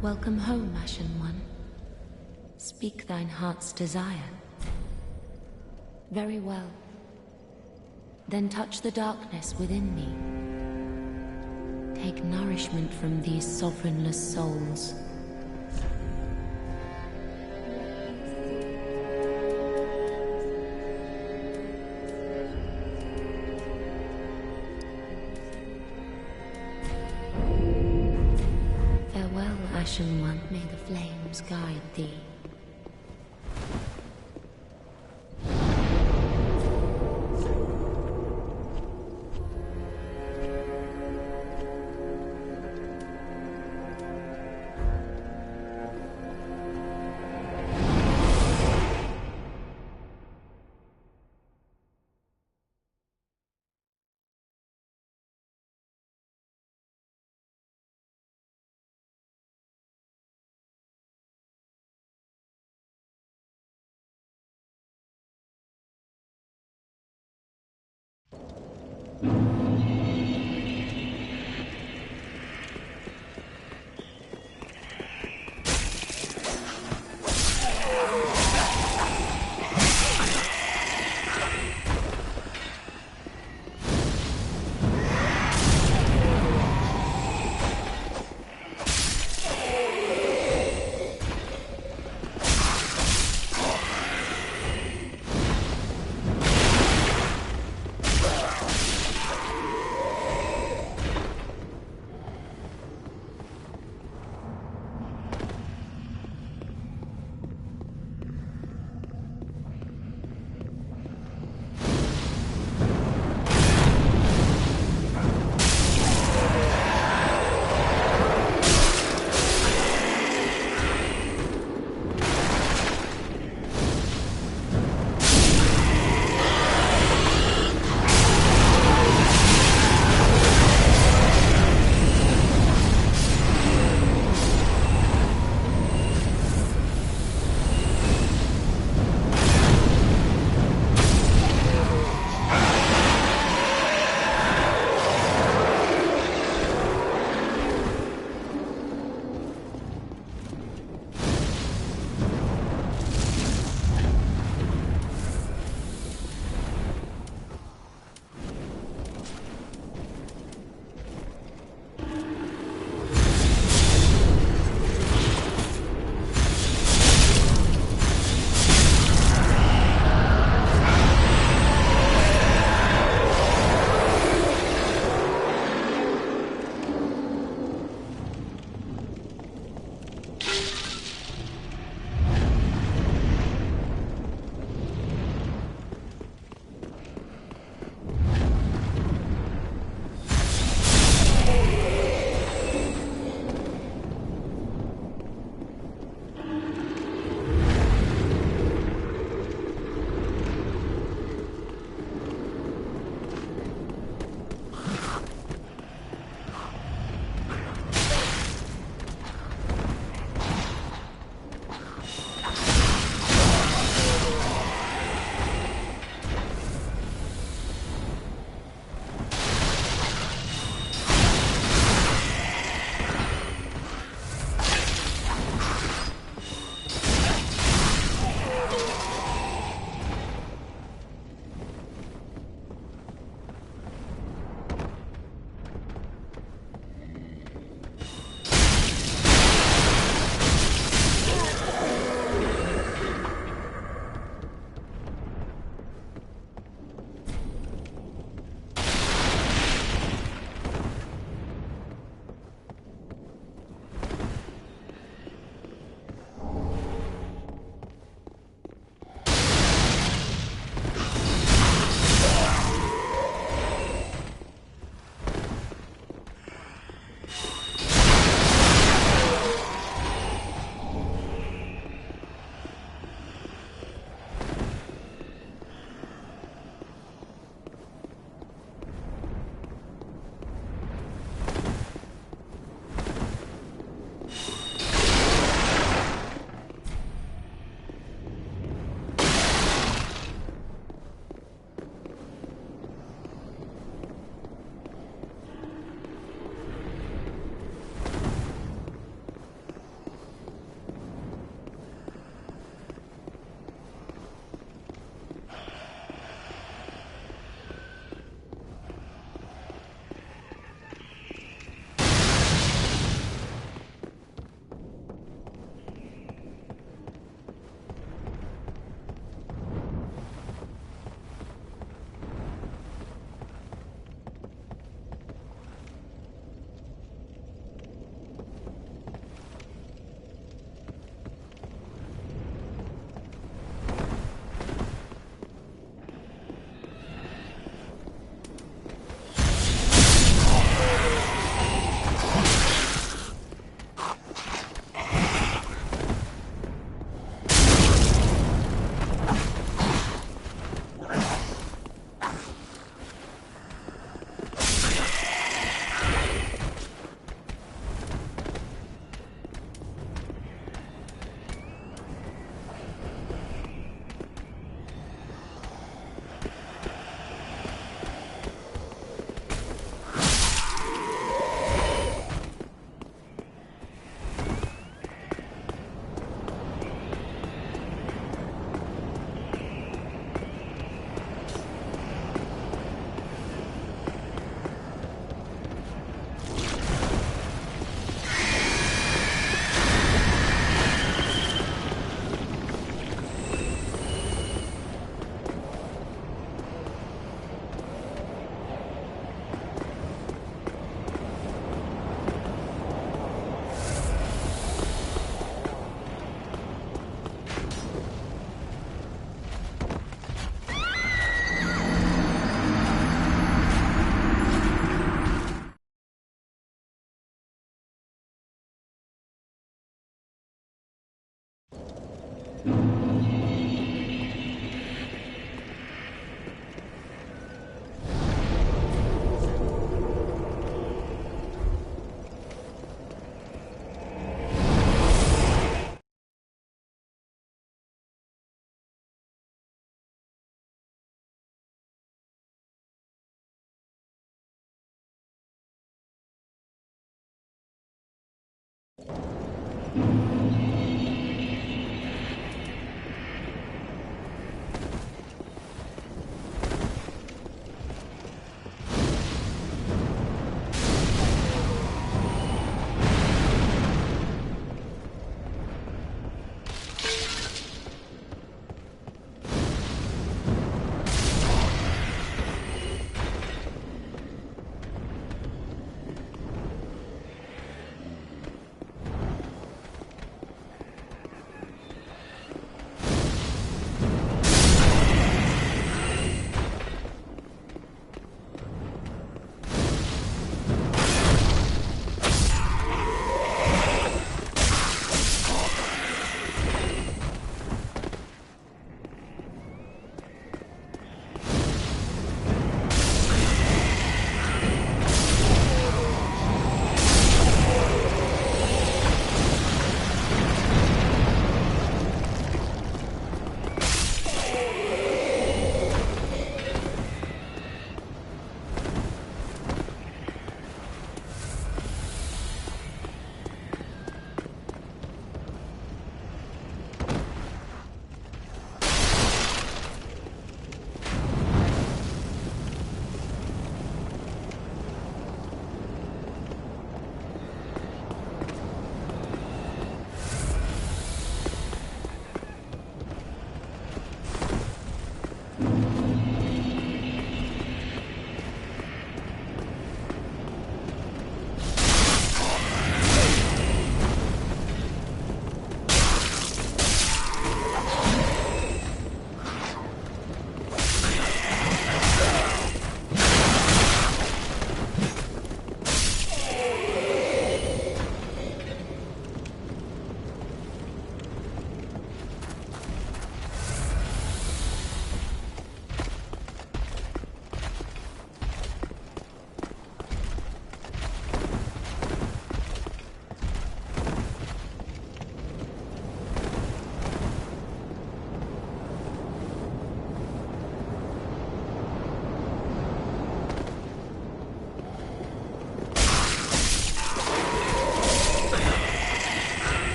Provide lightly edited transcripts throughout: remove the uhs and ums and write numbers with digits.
Welcome home, Ashen One. Speak thine heart's desire. Very well. Then touch the darkness within me. Take nourishment from these sovereignless souls. Ashen One, may the flames guide thee.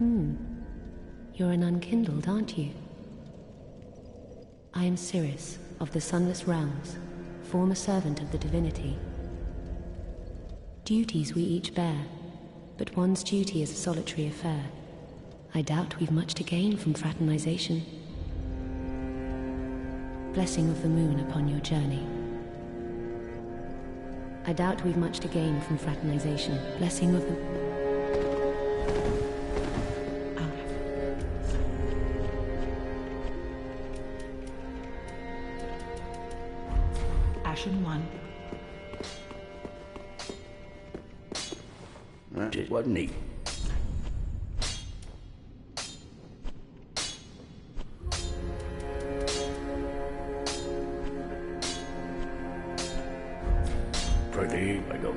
You're an unkindled, aren't you? I am Cirrus, of the Sunless Realms, former servant of the divinity. Duties we each bear, but one's duty is a solitary affair. I doubt we've much to gain from fraternization. Blessing of the moon upon your journey. I doubt we've much to gain from fraternization. Blessing of the... Ashen one. It wasn't he. Pretty, I go.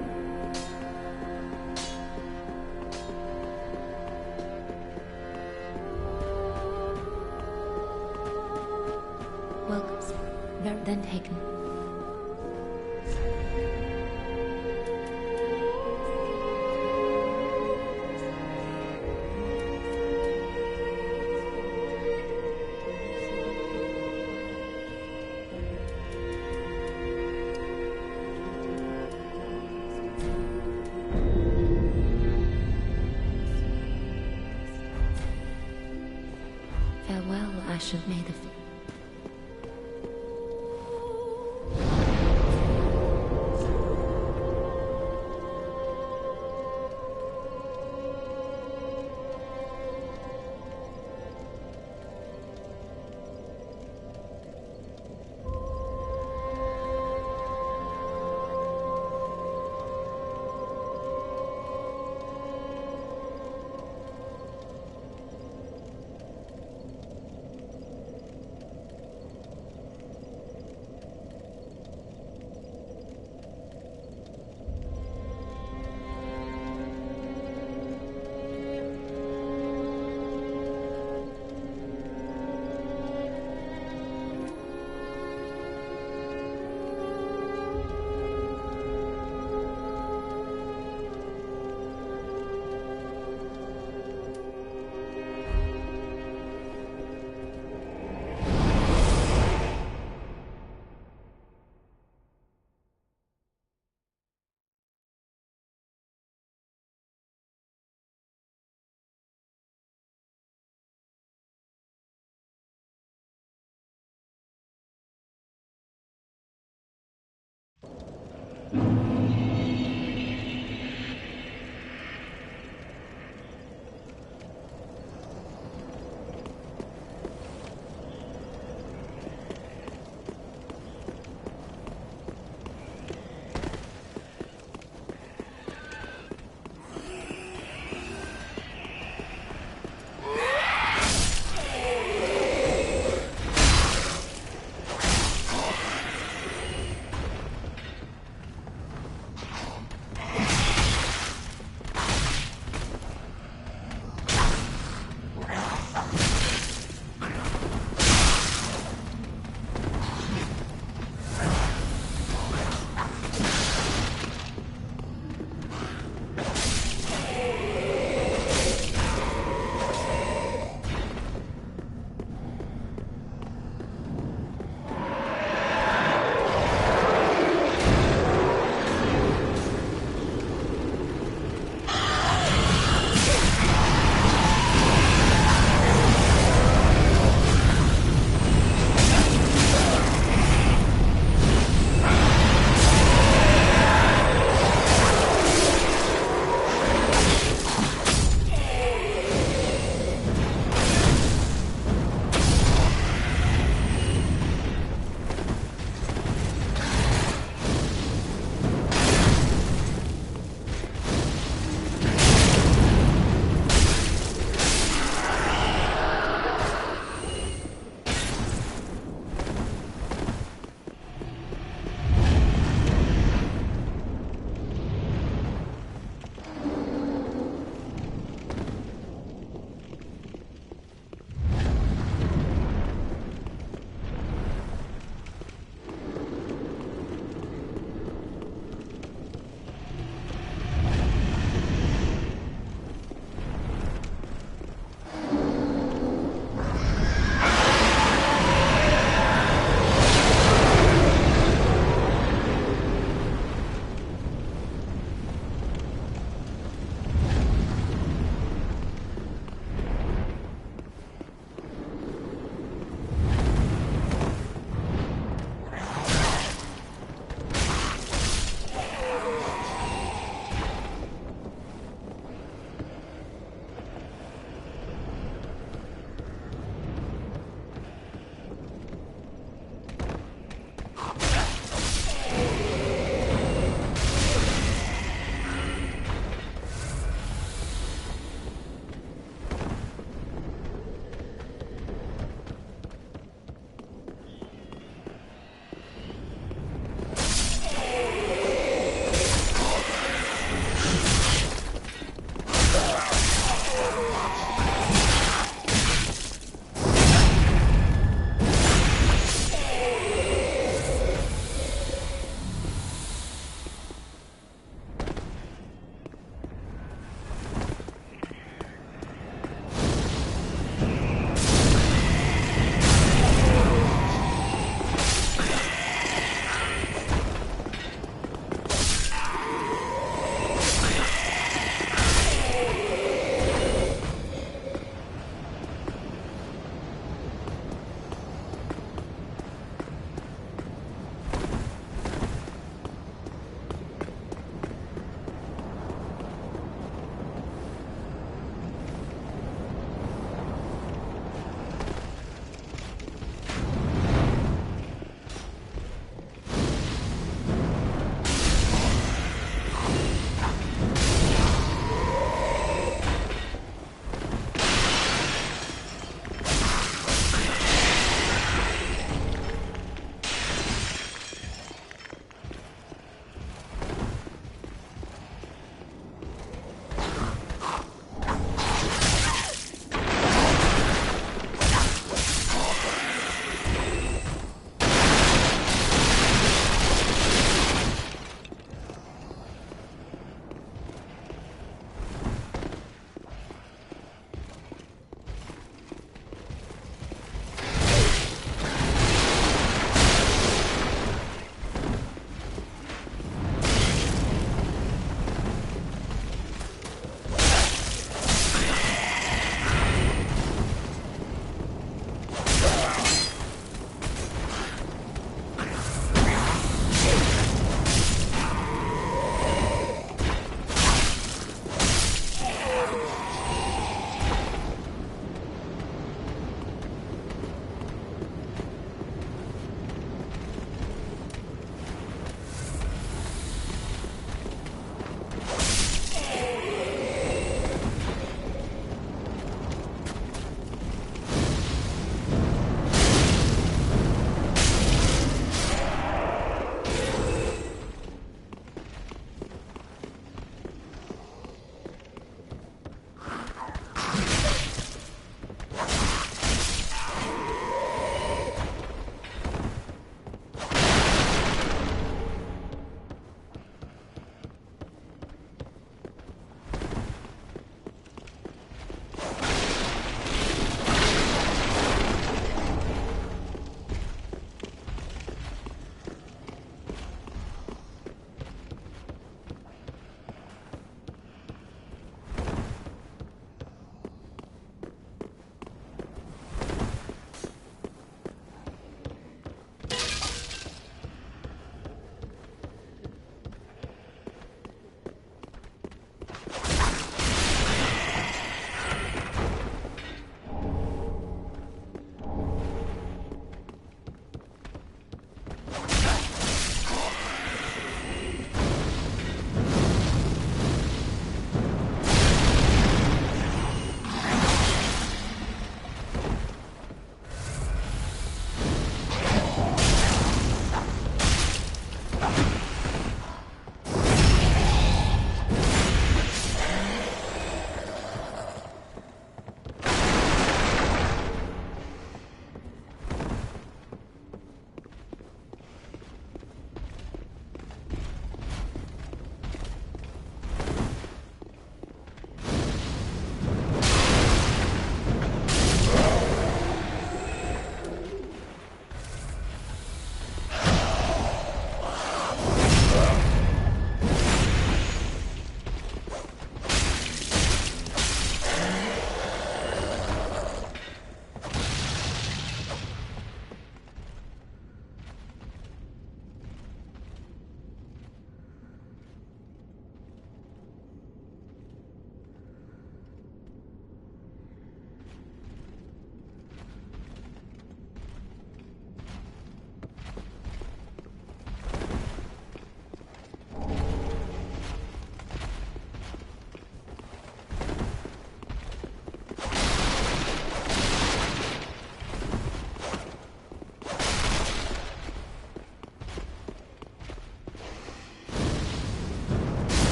Welcome. Very then taken. Farewell, Ash of May the...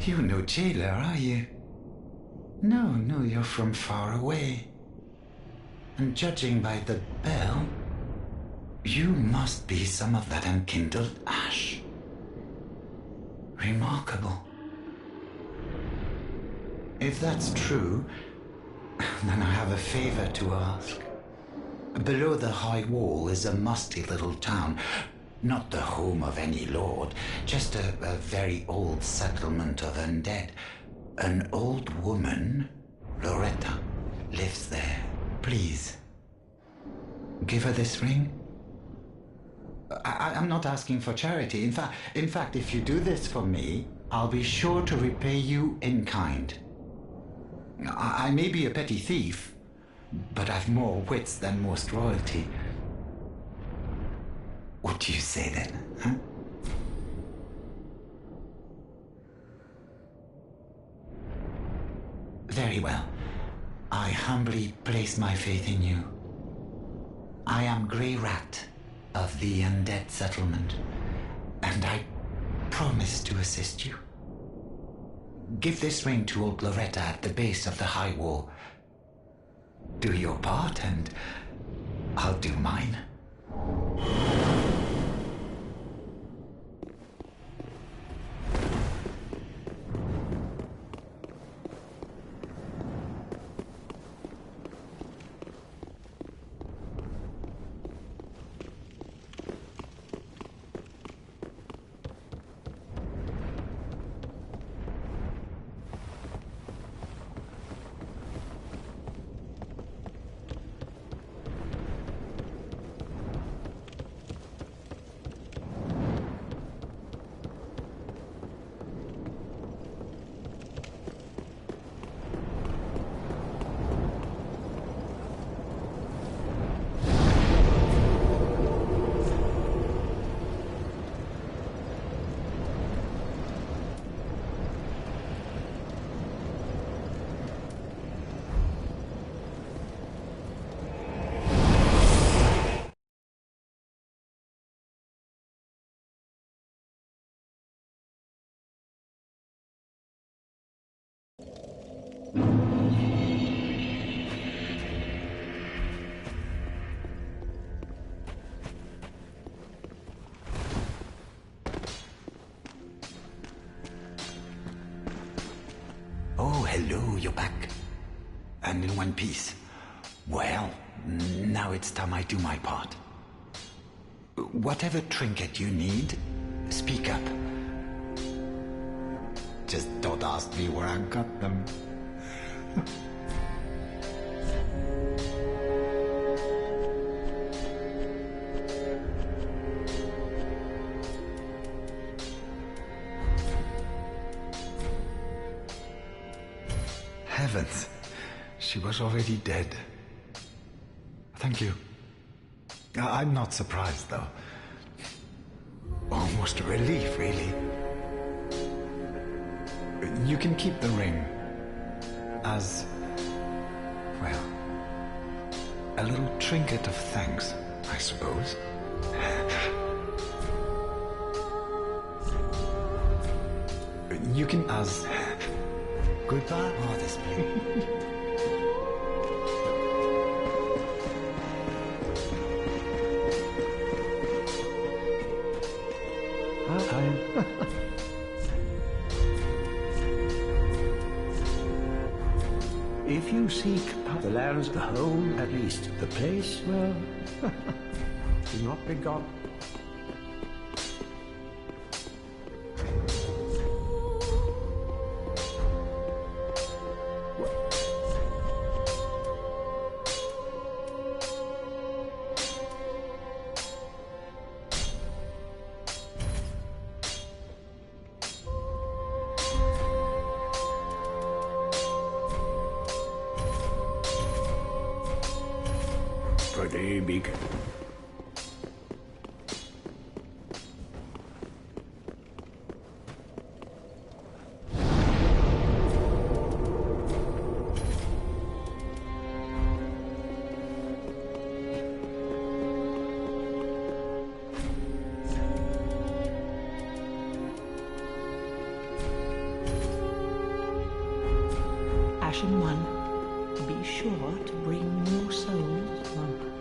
You're no jailer, are you? No, you're from far away. And judging by the bell, you must be some of that unkindled ash. Remarkable. If that's true, then I have a favor to ask. Below the high wall is a musty little town. Not the home of any lord, just a very old settlement of undead. An old woman, Loretta, lives there. Please, give her this ring. I'm not asking for charity. In fact, if you do this for me, I'll be sure to repay you in kind. I may be a petty thief, but I've more wits than most royalty. What do you say then, huh? Very well. I humbly place my faith in you. I am Grey Rat of the Undead Settlement, and I promise to assist you. Give this ring to old Loretta at the base of the high wall. Do your part, and I'll do mine. Oh, hello, you're back. And in one piece. Well, now it's time I do my part. Whatever trinket you need, speak up. Just don't ask me where I got them. Heavens, she was already dead. Thank you. I'm not surprised, though. Almost a relief, really. You can keep the ring as, well, a little trinket of thanks, I suppose. You can as goodbye. Oh, this place. If you seek the lands, the home, at least the place, well, do not be gone. Pretty big. Section 1. Be sure to bring your souls on.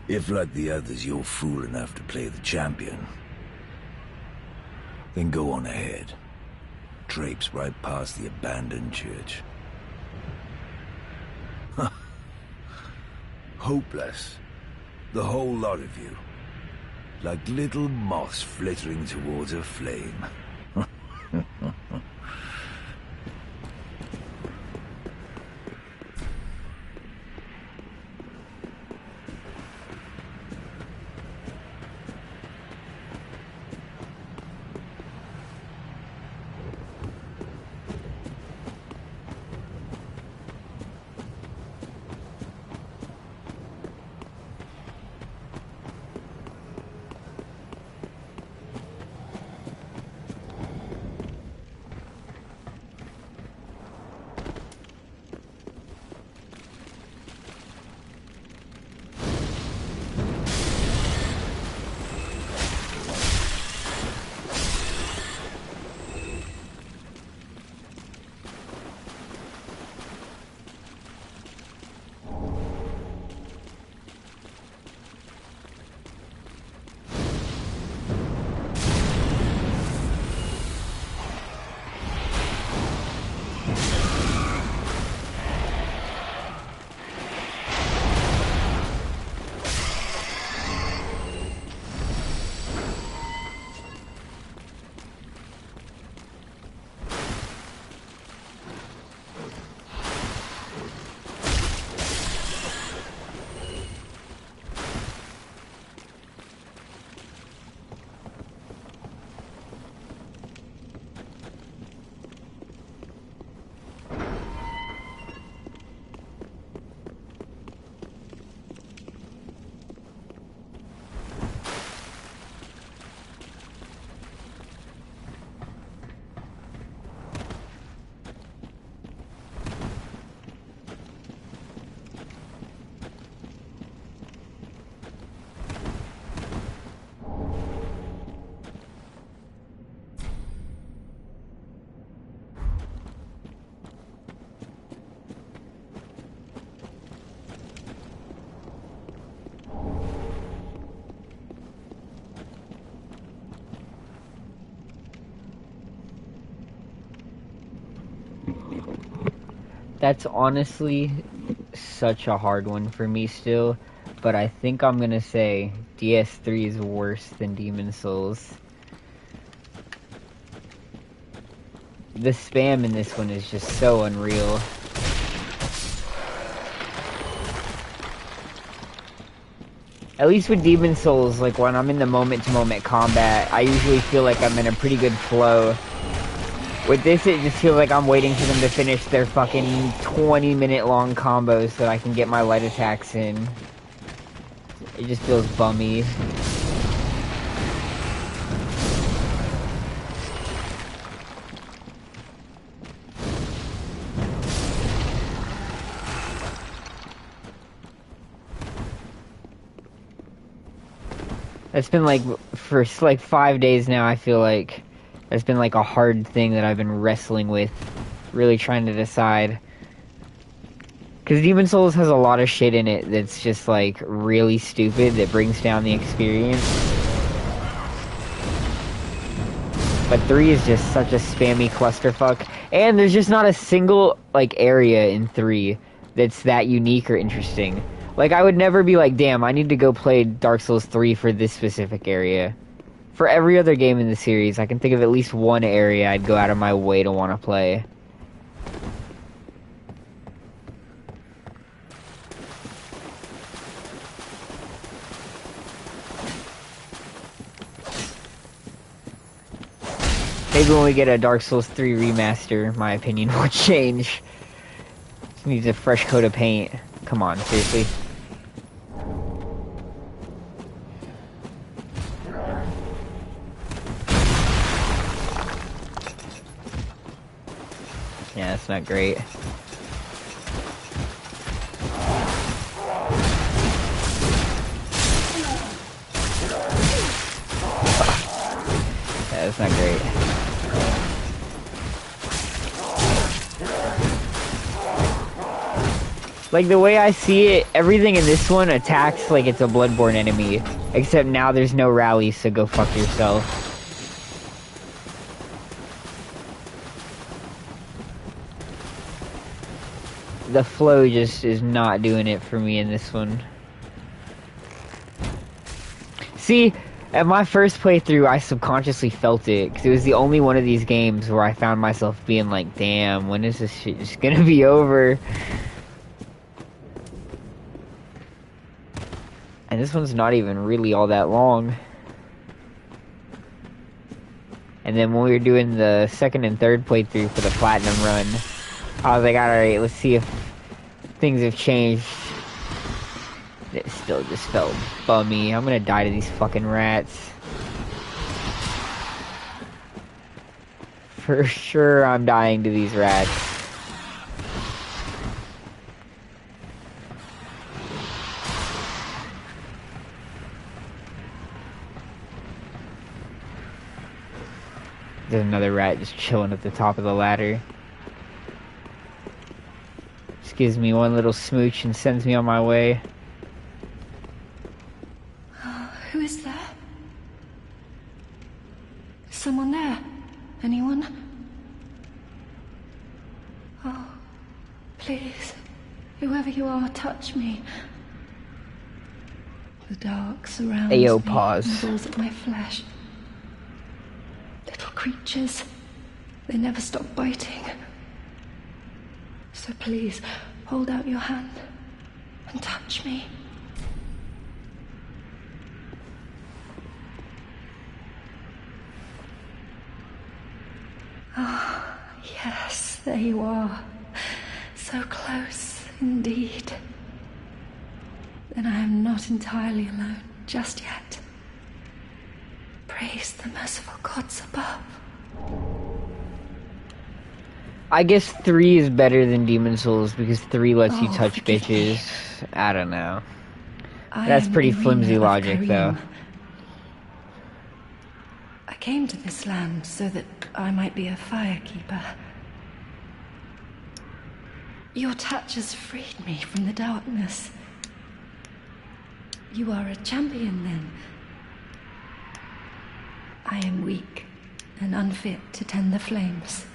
If, like the others, you're fool enough to play the champion, then go on ahead. Traipse right past the abandoned church. Hopeless. The whole lot of you. Like little moths flittering towards a flame. That's honestly such a hard one for me still, but I think I'm gonna say DS3 is worse than Demon Souls. The spam in this one is just so unreal. At least with Demon Souls, like when I'm in the moment-to-moment combat, I usually feel like I'm in a pretty good flow. With this, it just feels like I'm waiting for them to finish their fucking 20-minute long combos so that I can get my light attacks in. It just feels bummy. It's been like, for like 5 days now, I feel like it's been like a hard thing that I've been wrestling with, really trying to decide. Because Demon Souls has a lot of shit in it that's just like really stupid, that brings down the experience. But 3 is just such a spammy clusterfuck. And there's just not a single like area in 3 that's that unique or interesting. Like, I would never be like, damn, I need to go play Dark Souls 3 for this specific area. For every other game in the series, I can think of at least one area I'd go out of my way to want to play. Maybe when we get a Dark Souls 3 remaster, my opinion will change. Just needs a fresh coat of paint. Come on, seriously. Yeah, that's not great. Yeah, that's not great. Like, the way I see it, everything in this one attacks like it's a Bloodborne enemy. Except now there's no rally, so go fuck yourself. The flow just is not doing it for me in this one. See, at my first playthrough, I subconsciously felt it, because it was the only one of these games where I found myself being like, damn, when is this shit just gonna be over? And this one's not even really all that long. And then when we were doing the second and third playthrough for the Platinum run, I was like, alright, let's see if things have changed. It still just felt bummy. I'm gonna die to these fucking rats. For sure I'm dying to these rats. There's another rat just chilling at the top of the ladder. Just gives me one little smooch and sends me on my way. Who is there? Is someone there? Anyone? Oh, please, whoever you are, touch me. The dark surrounds me pause. and pulls at my flesh. Little creatures, they never stop biting. So please, hold out your hand and touch me. Ah, yes, there you are. So close, indeed. Then I am not entirely alone just yet. Praise the merciful gods above. I guess 3 is better than Demon Souls because 3 lets you touch bitches. Me. I don't know. That's pretty flimsy logic, though. I came to this land so that I might be a firekeeper. Your touch has freed me from the darkness. You are a champion, then. I am weak and unfit to tend the flames.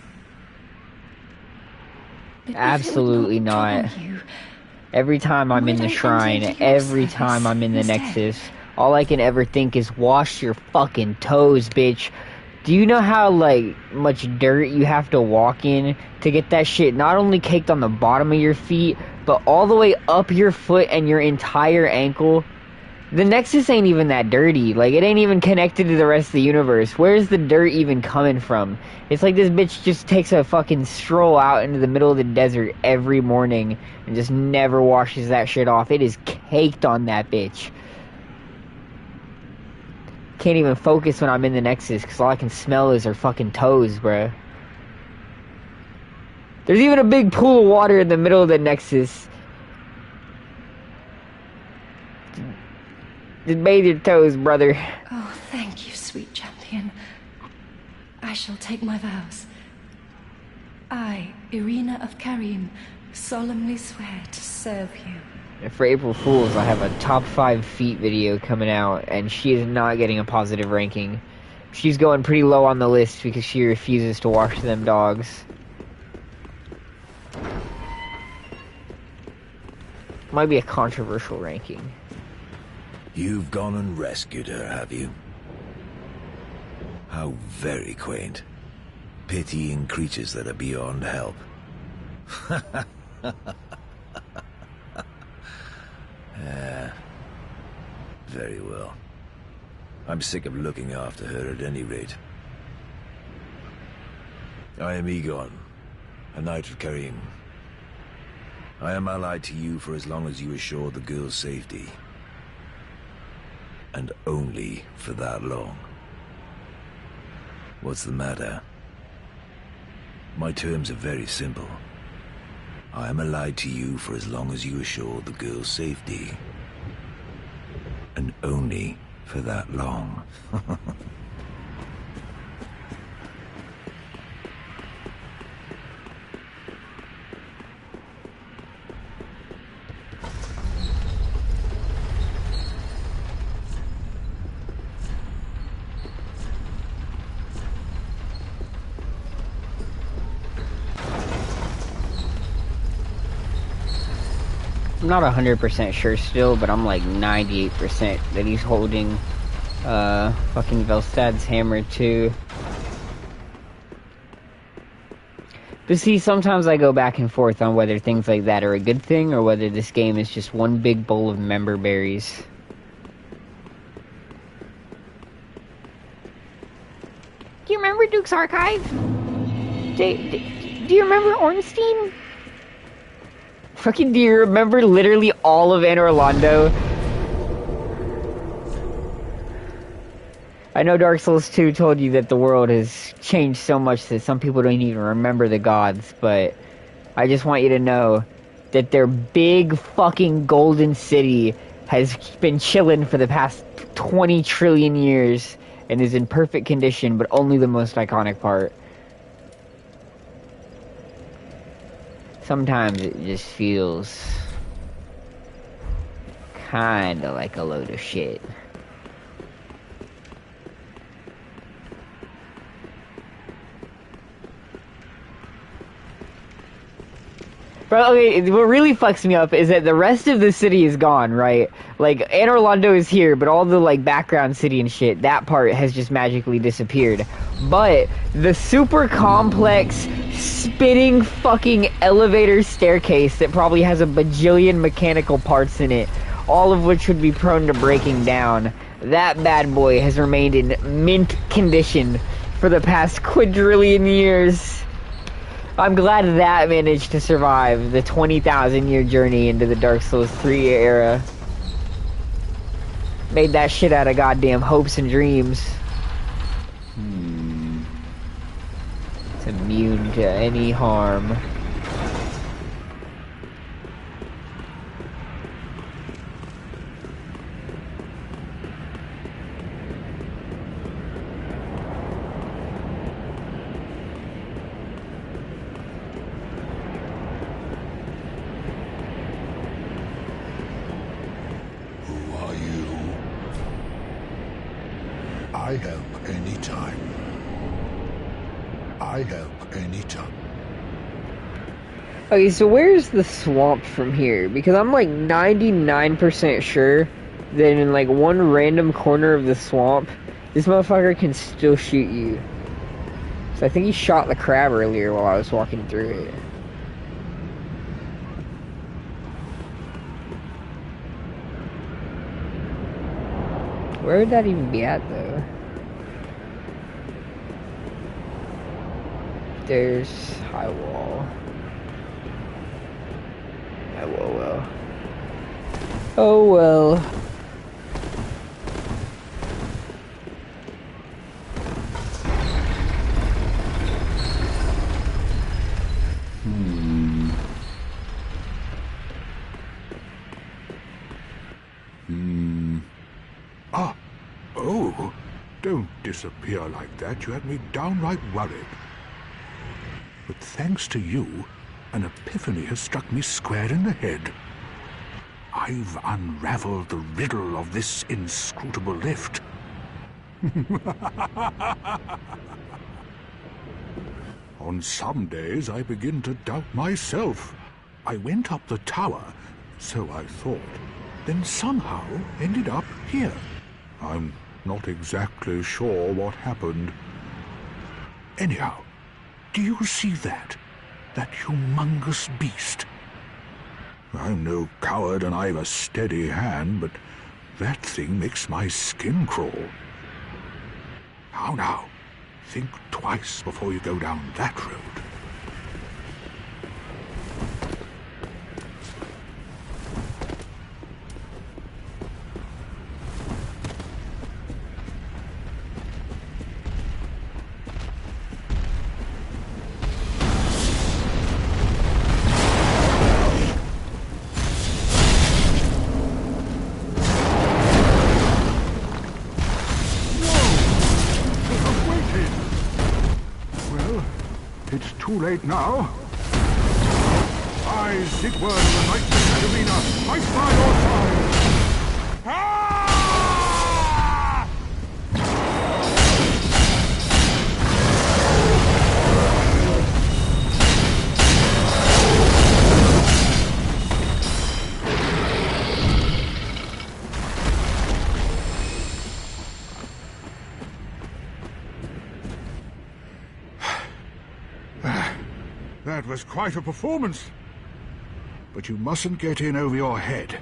But Absolutely if it would not. trouble you, Every time I'm in might the I shrine, enter into your every service time I'm in the instead? Nexus, all I can ever think is wash your fucking toes, bitch. Do you know how, like, much dirt you have to walk in to get that shit not only caked on the bottom of your feet, but all the way up your foot and your entire ankle? The Nexus ain't even that dirty. Like, it ain't even connected to the rest of the universe. Where's the dirt even coming from? It's like this bitch just takes a fucking stroll out into the middle of the desert every morning and just never washes that shit off. It is caked on that bitch. Can't even focus when I'm in the Nexus because all I can smell is her fucking toes, bruh. There's even a big pool of water in the middle of the Nexus. Just bathe your toes, brother. Oh, thank you, sweet champion. I shall take my vows. I, Irina of Karim, solemnly swear to serve you. And for April Fools, I have a top 5 feet video coming out, and she is not getting a positive ranking. She's going pretty low on the list because she refuses to wash them dogs. Might be a controversial ranking. You've gone and rescued her, have you? How very quaint. Pitying creatures that are beyond help. Very well. I'm sick of looking after her at any rate. I am Egon, a knight of Karim. I am allied to you for as long as you assure the girl's safety. And only for that long. What's the matter? My terms are very simple. I am allied to you for as long as you assure the girl's safety. And only for that long. I'm not 100% sure still, but I'm like 98% that he's holding fucking Velstad's hammer too. But see, sometimes I go back and forth on whether things like that are a good thing or whether this game is just one big bowl of member berries. Do you remember Duke's Archive? Do you remember Ornstein? Fucking, do you remember literally all of Anor Londo? I know Dark Souls 2 told you that the world has changed so much that some people don't even remember the gods, but I just want you to know that their big fucking golden city has been chilling for the past 20 trillion years and is in perfect condition, but only the most iconic part. Sometimes it just feels kinda like a load of shit. Bro, okay, what really fucks me up is that the rest of the city is gone, right? Like, Anor Londo is here, but all the, like, background city and shit, that part has just magically disappeared. But the super complex, spinning fucking elevator staircase that probably has a bajillion mechanical parts in it, all of which would be prone to breaking down, that bad boy has remained in mint condition for the past quadrillion years. I'm glad that managed to survive the 20,000 year journey into the Dark Souls 3 era. Made that shit out of goddamn hopes and dreams. It's immune to any harm. I help anytime. I help anytime. Okay, so where's the swamp from here? Because I'm like 99% sure that in like one random corner of the swamp, this motherfucker can still shoot you. So I think he shot the crab earlier while I was walking through it. Where would that even be at, though? There's high wall. Oh, well. Oh, well. Oh, don't disappear like that. You had me downright worried. But thanks to you, an epiphany has struck me square in the head. I've unraveled the riddle of this inscrutable lift. On some days I begin to doubt myself. I went up the tower, so I thought, then somehow ended up here. I'm not exactly sure what happened. Anyhow, do you see that? That humongous beast? I'm no coward and I've a steady hand, but that thing makes my skin crawl. How now? Think twice before you go down that road. Too late now. I, Sigurd, the Knights of Katarina, fight by your side. Ah! That was quite a performance. But you mustn't get in over your head.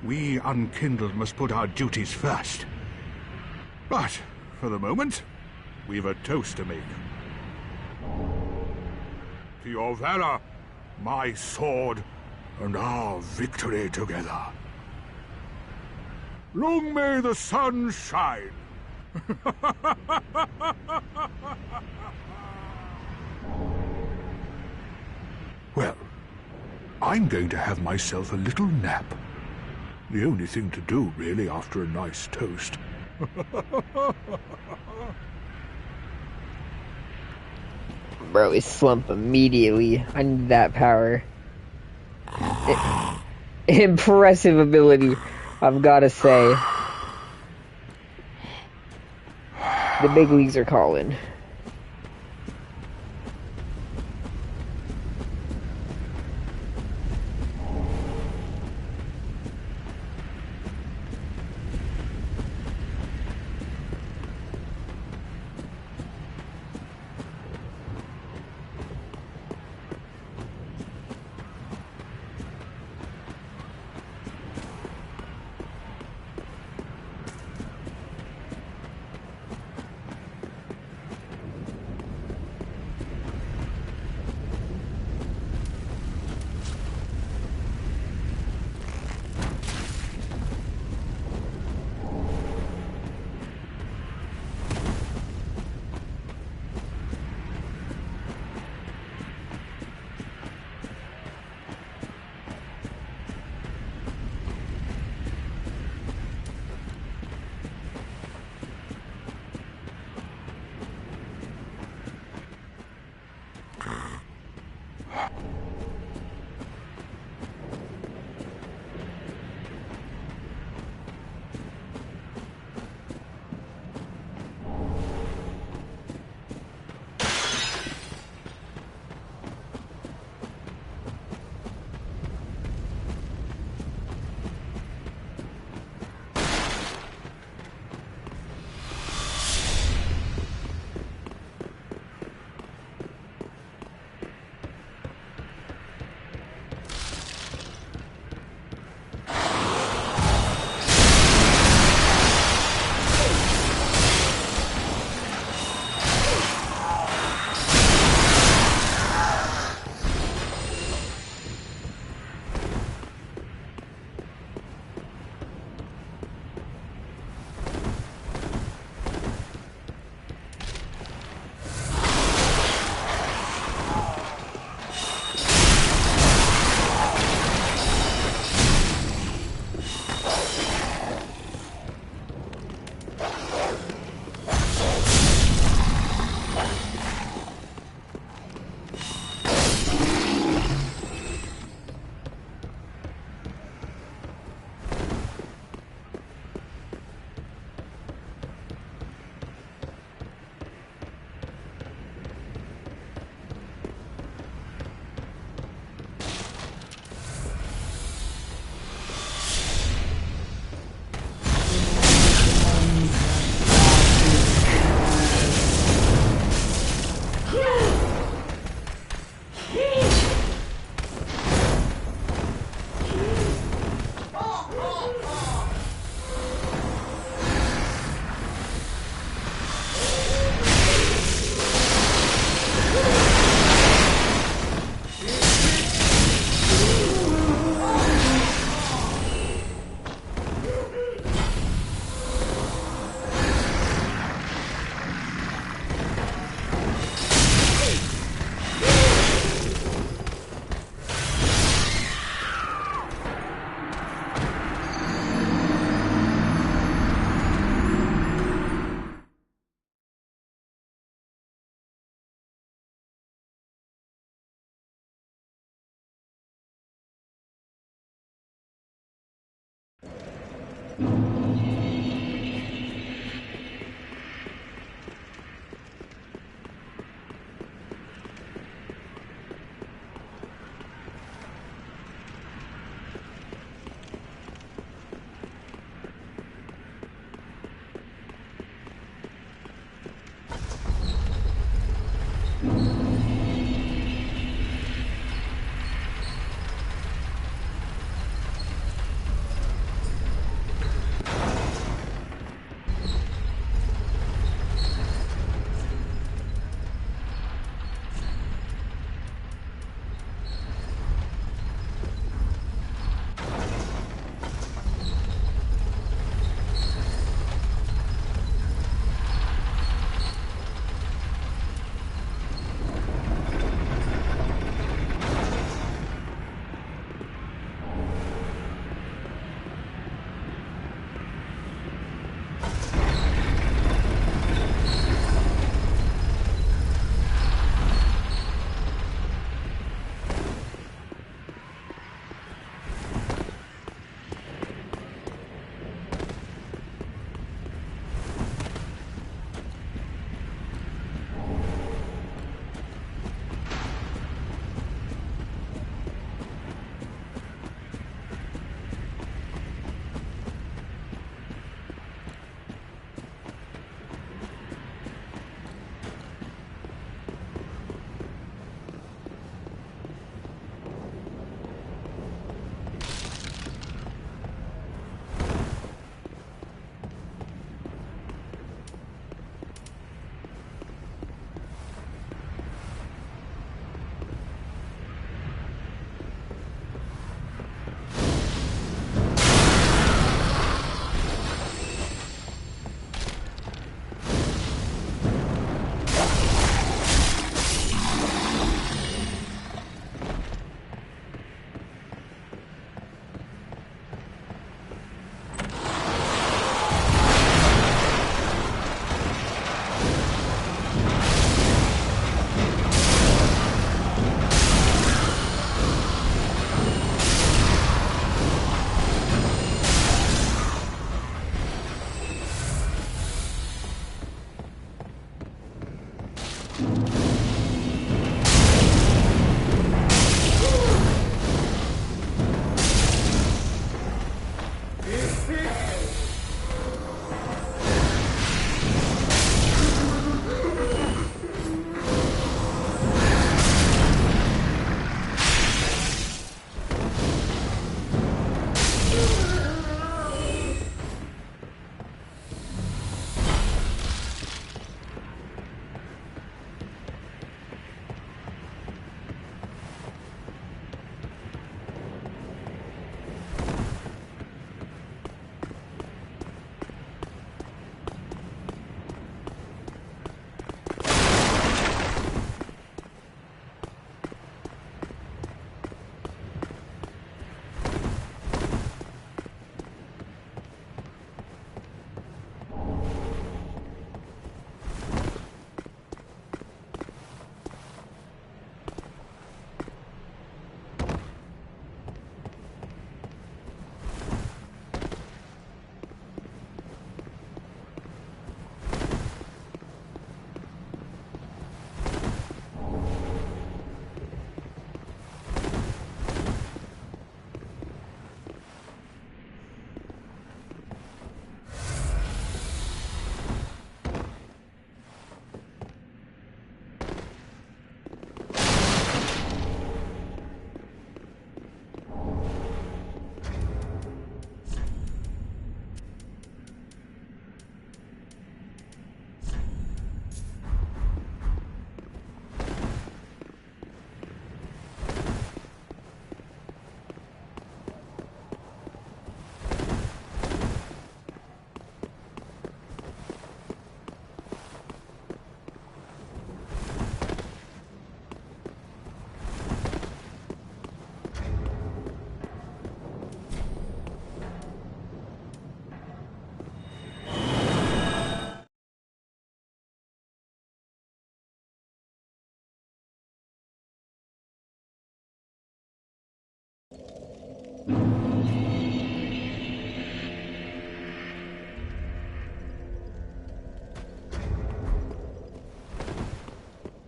We unkindled must put our duties first. But, for the moment, we've a toast to make. To your valor, my sword, and our victory together. Long may the sun shine. Well, I'm going to have myself a little nap. The only thing to do, really, after a nice toast. Bro, he slump immediately. I need that power. Impressive ability, I've gotta say. The big leagues are calling.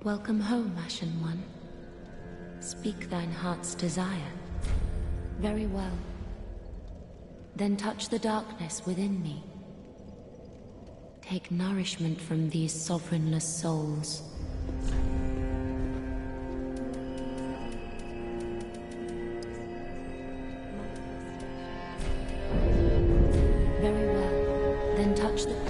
Welcome home, Ashen One. Speak thine heart's desire. Very well. Then touch the darkness within me. Take nourishment from these sovereignless souls. Very well. Then touch the...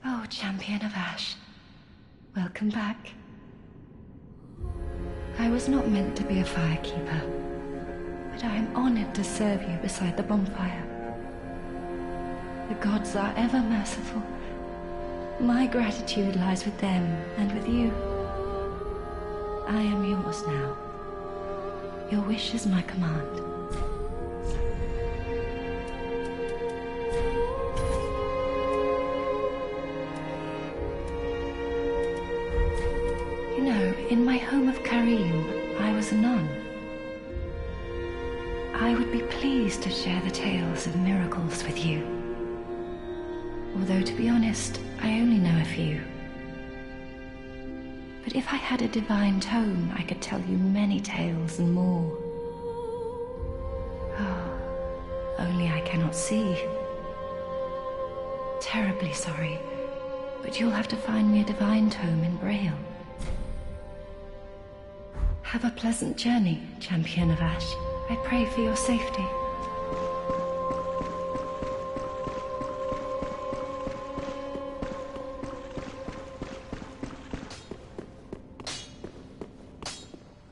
Oh, Champion of Ash. Welcome back. I was not meant to be a firekeeper, but I am honored to serve you beside the bonfire. The gods are ever merciful. My gratitude lies with them and with you. I am yours now. Your wish is my command. You know, in my home of Karim, I was a nun. I would be pleased to share the tales of miracles with you. Although, to be honest, I only know a few. But if I had a divine tome, I could tell you many tales and more. Oh, only I cannot see. Terribly sorry, but you'll have to find me a divine tome in Braille. Have a pleasant journey, Champion of Ash. I pray for your safety.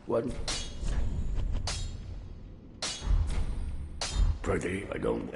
What? Pretty, I don't...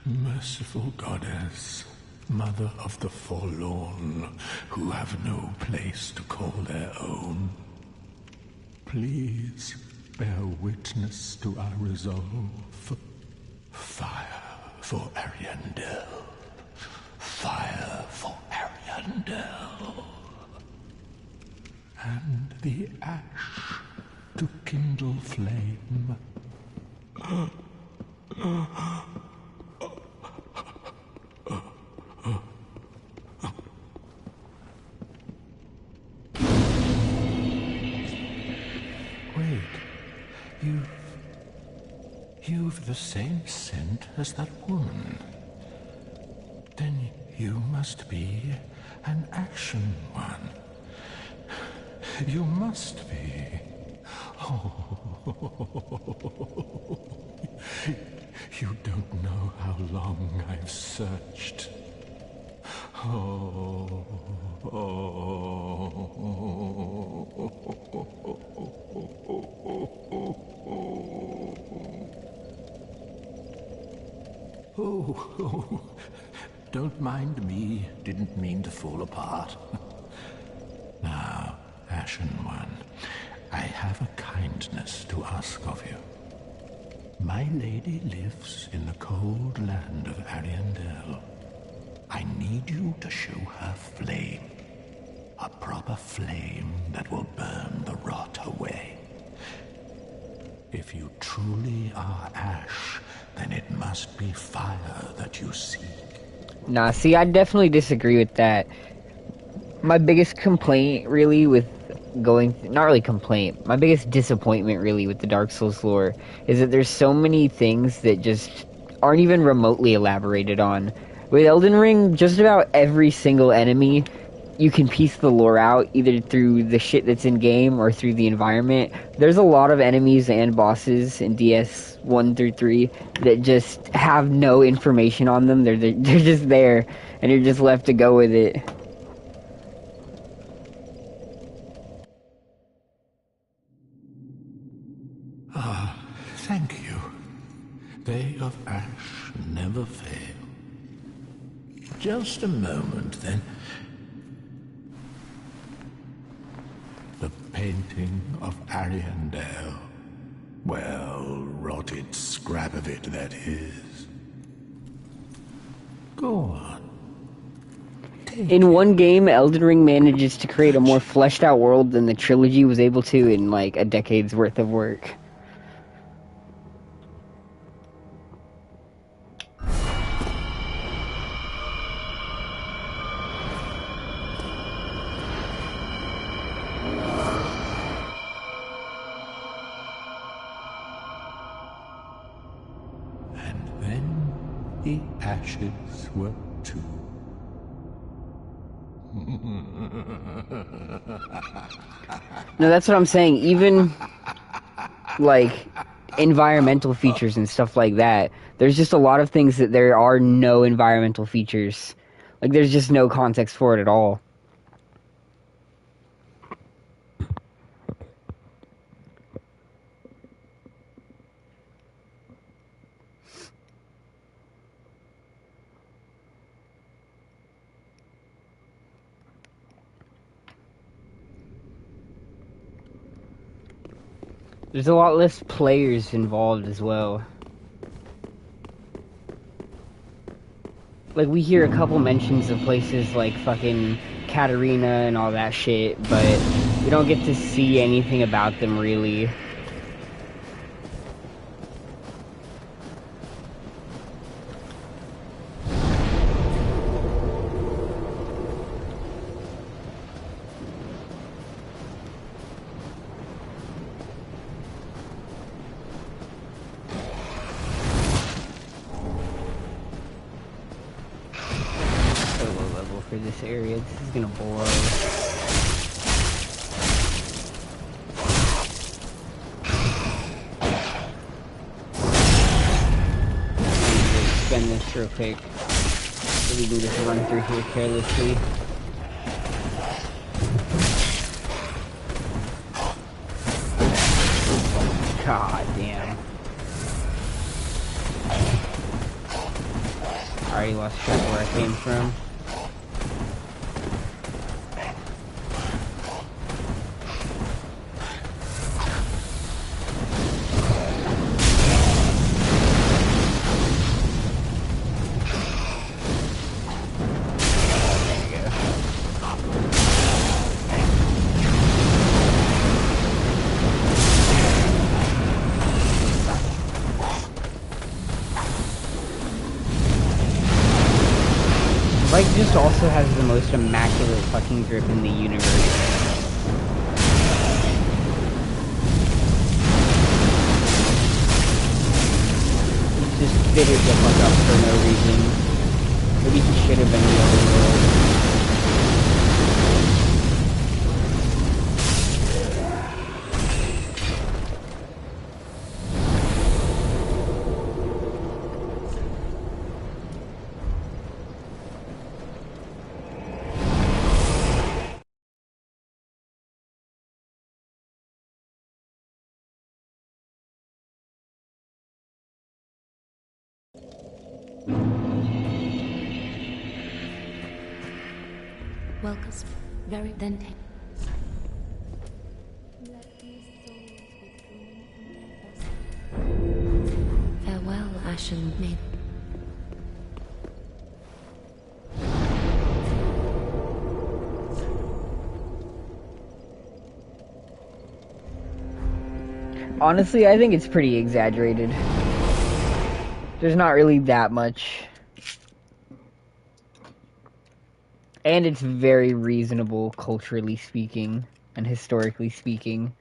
Merciful goddess, mother of the forlorn, who have no place to call their own, please bear witness to our resolve. Fire for Ariandel. Fire for Ariandel. And the ash to kindle flame. Wait, you've the same scent as that woman. Then you must be an action one. You must be. Oh, you don't know how long I've searched. Oh, don't mind me. Didn't mean to fall apart. Now, Ashen One, I have a kindness to ask of you. My lady lives in the cold land of Ariandel. I need you to show her flame. A proper flame that will burn the rot away. If you truly are Ash, then it must be fire that you seek. Nah, see, I definitely disagree with that. My biggest complaint, really, with not really complaint, my biggest disappointment, really, with the Dark Souls lore is that there's so many things that just aren't even remotely elaborated on. With Elden Ring, just about every single enemy, you can piece the lore out, either through the shit that's in-game or through the environment. There's a lot of enemies and bosses in DS1 through 3 that just have no information on them. They're just there, and you're just left to go with it. Thank you. They of Ash never fail. Just a moment, then. The painting of Ariandel. Well, rotted scrap of it, that is. Go on. In one game, Elden Ring manages to create a more fleshed out world than the trilogy was able to in like a decade's worth of work. The ashes were too. No, that's what I'm saying. Even, like, environmental features and stuff like that. There's just a lot of things that there are no environmental features. Like, there's just no context for it at all. There's a lot less players involved as well. Like, we hear a couple mentions of places like fucking Katarina and all that shit, but we don't get to see anything about them, really. For this area, this is gonna blow. Spend this real quick so we can just run through here carelessly. God damn. I already lost track of where I came from. Like, just also has the most immaculate fucking grip in the universe. He's just fitted the fuck up for no reason. Maybe he should have been the other world. Welcome. Very then take. Farewell, Ashen Maid. Honestly, I think it's pretty exaggerated. There's not really that much. And it's very reasonable, culturally speaking, and historically speaking.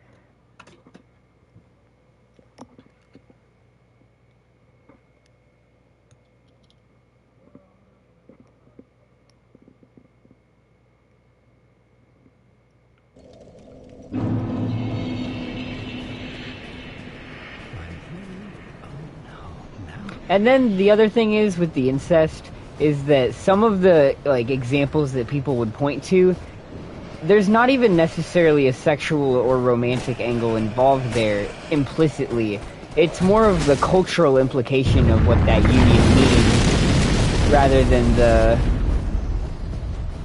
And then the other thing is with the incest is that some of the like examples that people would point to, there's not even necessarily a sexual or romantic angle involved there implicitly. It's more of the cultural implication of what that union means rather than the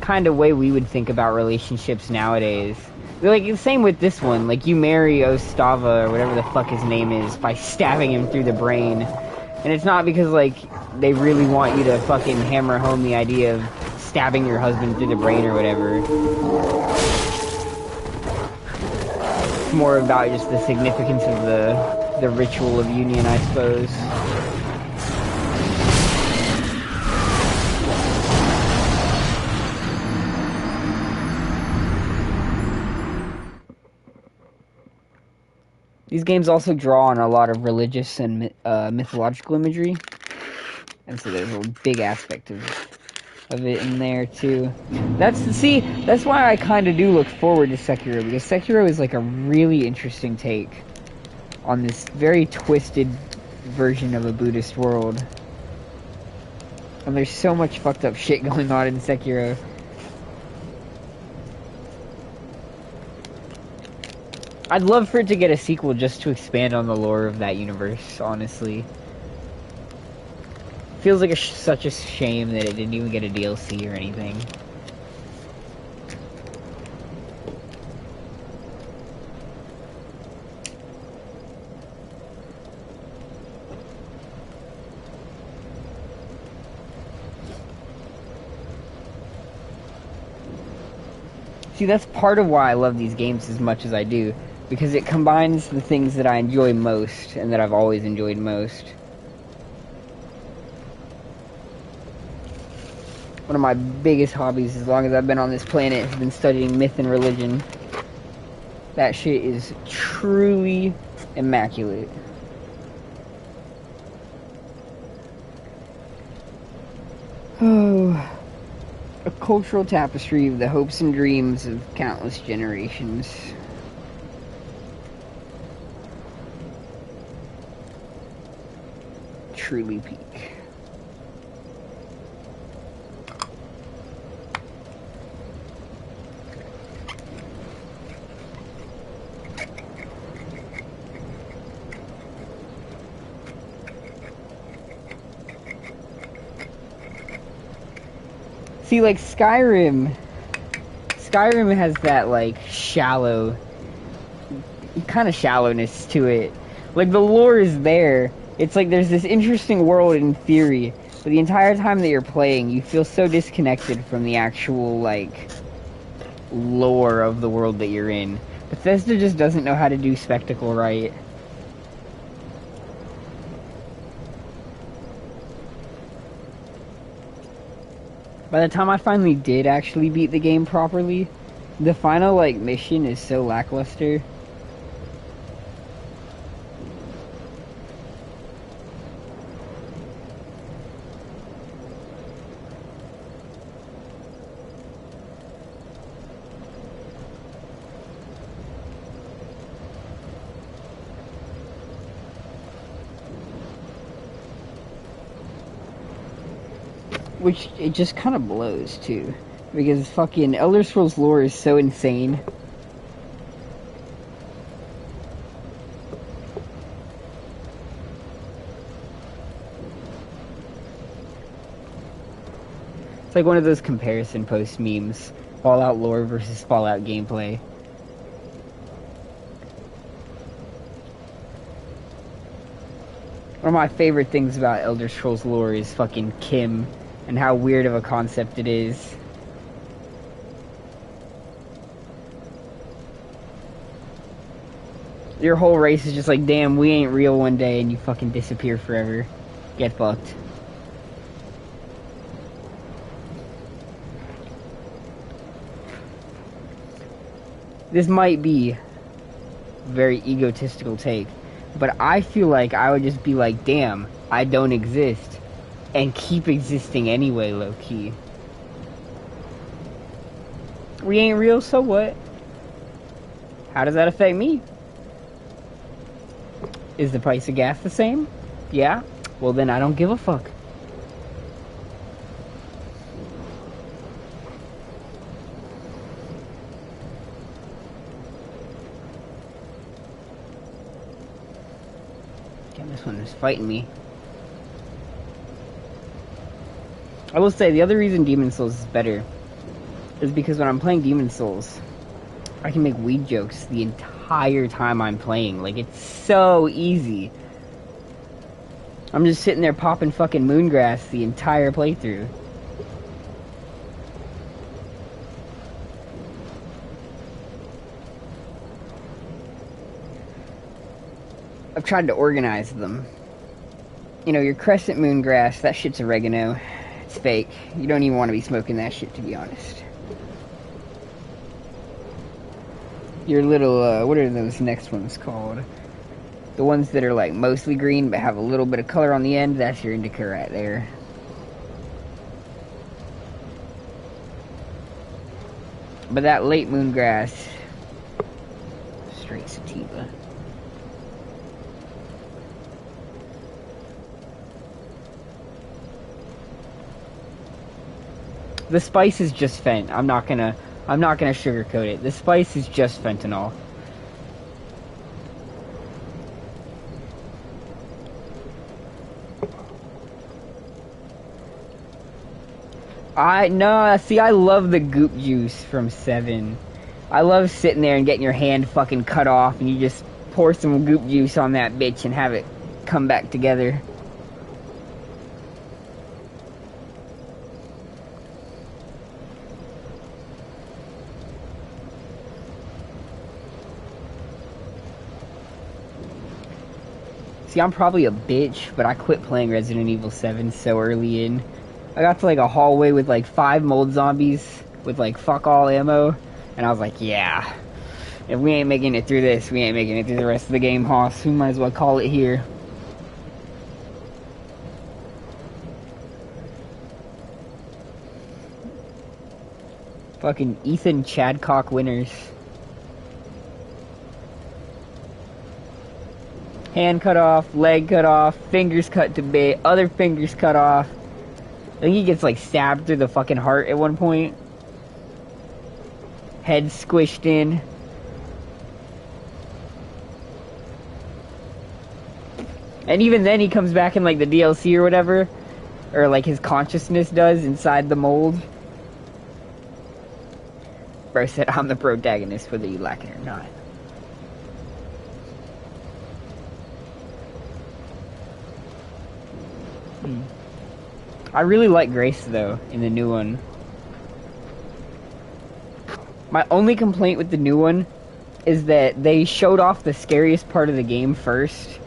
kind of way we would think about relationships nowadays. Like, the same with this one. Like, you marry Ostava, or whatever the fuck his name is, by stabbing him through the brain. And it's not because, like, they really want you to fucking hammer home the idea of stabbing your husband through the brain or whatever. It's more about just the significance of the ritual of union, I suppose. These games also draw on a lot of religious and mythological imagery, and so there's a big aspect of it in there too. That's why I kind of do look forward to Sekiro, because Sekiro is like a really interesting take on this very twisted version of a Buddhist world, and there's so much fucked up shit going on in Sekiro. I'd love for it to get a sequel just to expand on the lore of that universe, honestly. Feels like such a shame that it didn't even get a DLC or anything. See, that's part of why I love these games as much as I do. Because it combines the things that I enjoy most, and that I've always enjoyed most. One of my biggest hobbies, as long as I've been on this planet, has been studying myth and religion. That shit is truly immaculate. Oh, a cultural tapestry of the hopes and dreams of countless generations. Truly peak. See, like, Skyrim has that, like, shallow, kind of shallowness to it. Like, the lore is there. It's like there's this interesting world in theory, but the entire time that you're playing, you feel so disconnected from the actual, like, lore of the world that you're in. Bethesda just doesn't know how to do spectacle right. By the time I finally did actually beat the game properly, the final, like, mission is so lackluster. Which, it just kind of blows, too. Because fucking Elder Scrolls lore is so insane. It's like one of those comparison post memes Fallout lore versus Fallout gameplay. One of my favorite things about Elder Scrolls lore is fucking Kim and how weird of a concept it is. Your whole race is just like, damn, we ain't real one day, and you fucking disappear forever. Get fucked. This might be a very egotistical take, but I feel like I would just be like, damn, I don't exist, and keep existing anyway, low-key. We ain't real, so what? How does that affect me? Is the price of gas the same? Yeah? Well then I don't give a fuck. Damn, this one is fighting me. I will say, the other reason Demon Souls is better is because when I'm playing Demon Souls, I can make weed jokes the entire time I'm playing. Like, it's so easy. I'm just sitting there popping fucking moongrass the entire playthrough. I've tried to organize them. You know, your crescent moongrass, that shit's oregano. It's fake. You don't even want to be smoking that shit, to be honest. Your little, what are those next ones called? The ones that are like mostly green but have a little bit of color on the end, that's your indica right there. But that late moongrass, straight sativa. The spice is just fent. I'm not gonna sugarcoat it. The spice is just fentanyl. I love the goop juice from 7. I love sitting there and getting your hand fucking cut off and you just pour some goop juice on that bitch and have it come back together. See, I'm probably a bitch, but I quit playing Resident Evil 7 so early in. I got to like a hallway with like 5 mold zombies with like fuck all ammo, and I was like, yeah, if we ain't making it through this, we ain't making it through the rest of the game, Hoss. We might as well call it here. Fucking Ethan Chadcock winners. Hand cut off, leg cut off, fingers cut to bit, other fingers cut off. I think he gets like stabbed through the fucking heart at one point. Head squished in. And even then he comes back in like the DLC or whatever. Or like his consciousness does inside the mold. Bro said, I'm the protagonist whether you like it or not. I really like Grace though in the new one. My only complaint with the new one is that they showed off the scariest part of the game first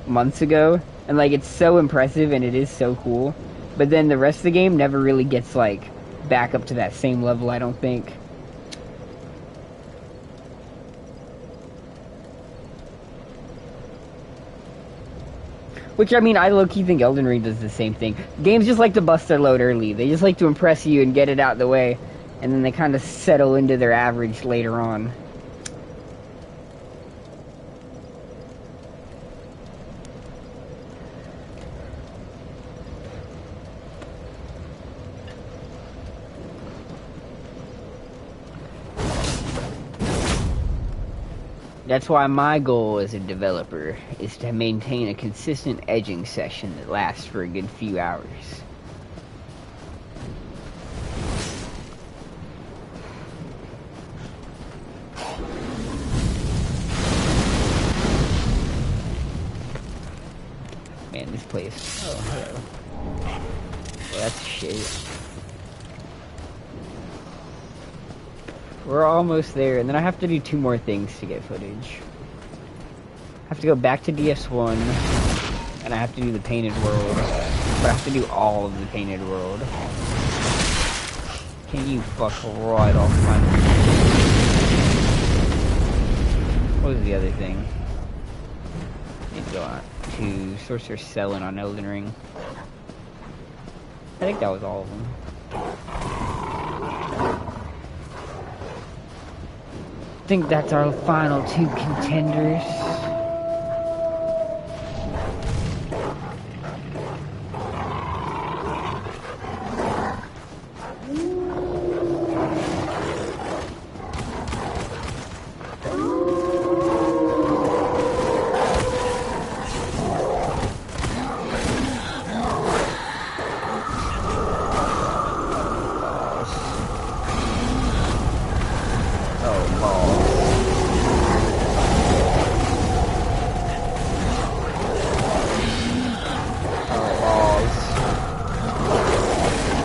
months ago, and like it's so impressive and it is so cool, but then the rest of the game never really gets like back up to that same level, I don't think. Which, I mean, I low-key think Elden Ring does the same thing. Games just like to bust their load early. They just like to impress you and get it out of the way. And then they kind of settle into their average later on. That's why my goal as a developer is to maintain a consistent edging session that lasts for a good few hours. place. Oh, hello. Well, that's shit. We're almost there, and then I have to do 2 more things to get footage. I have to go back to DS1, and I have to do the Painted World. But I have to do all of the Painted World. Can you fuck right off my... What was the other thing? Need to go out to Sorcerer's Cell on Elden Ring. I think that was all of them. I think that's our final 2 contenders.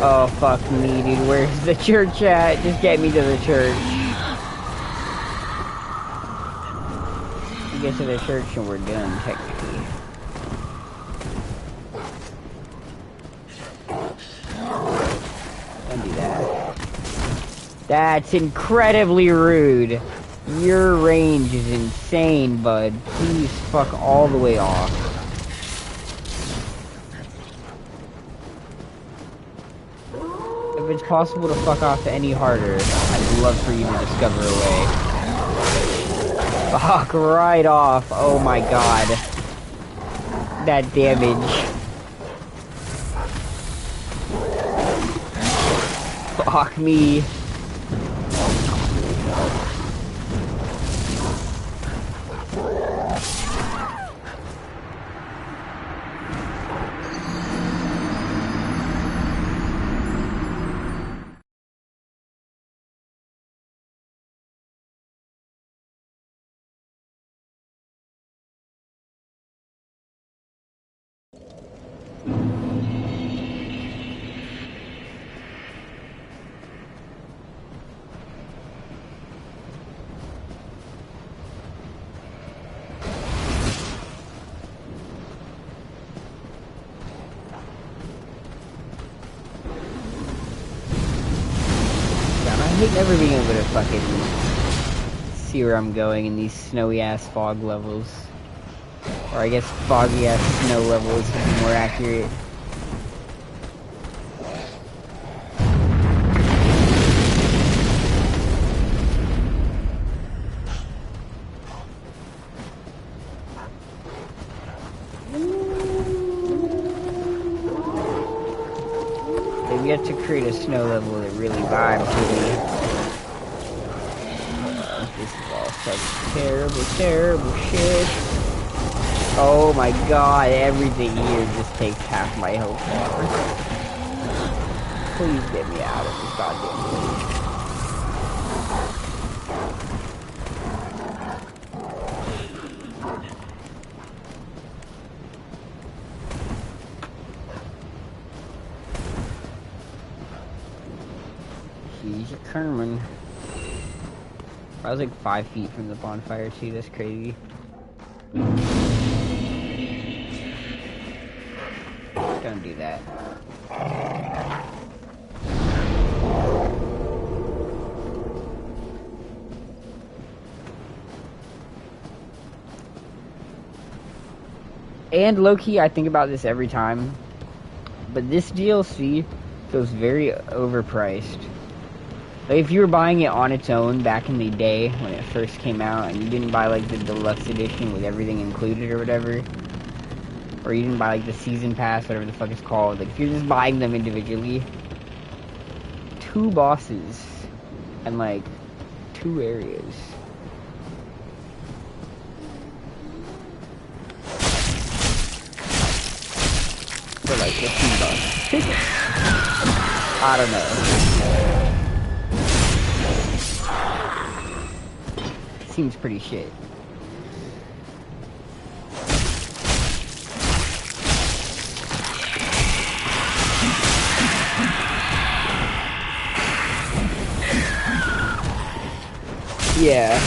Oh, fuck me, dude. Where's the church at? Just get me to the church. We get to the church and we're done, technically. Don't do that. That's incredibly rude. Your range is insane, bud. Please fuck all the way off. If it's possible to fuck off any harder, I'd love for you to discover a way. Fuck right off. Oh my god. That damage. Fuck me. I hate never being able to fucking see where I'm going in these snowy ass fog levels. Or I guess foggy ass snow levels would be more accurate. They've yet to create a snow level that really vibes with me. This is all such terrible, terrible shit. Oh my god, everything here just takes half my health bar. Please get me out of this goddamn place. He's a Kerman. I was like 5 feet from the bonfire too, that's crazy. Don't do that. And low-key, I think about this every time, but this DLC feels very overpriced. Like, if you were buying it on its own back in the day when it first came out, and you didn't buy like the deluxe edition with everything included or whatever, or you didn't buy like the season pass, whatever the fuck it's called, like if you're just buying them individually, 2 bosses and like 2 areas. For like $15. I don't know. Seems pretty shit. Yeah.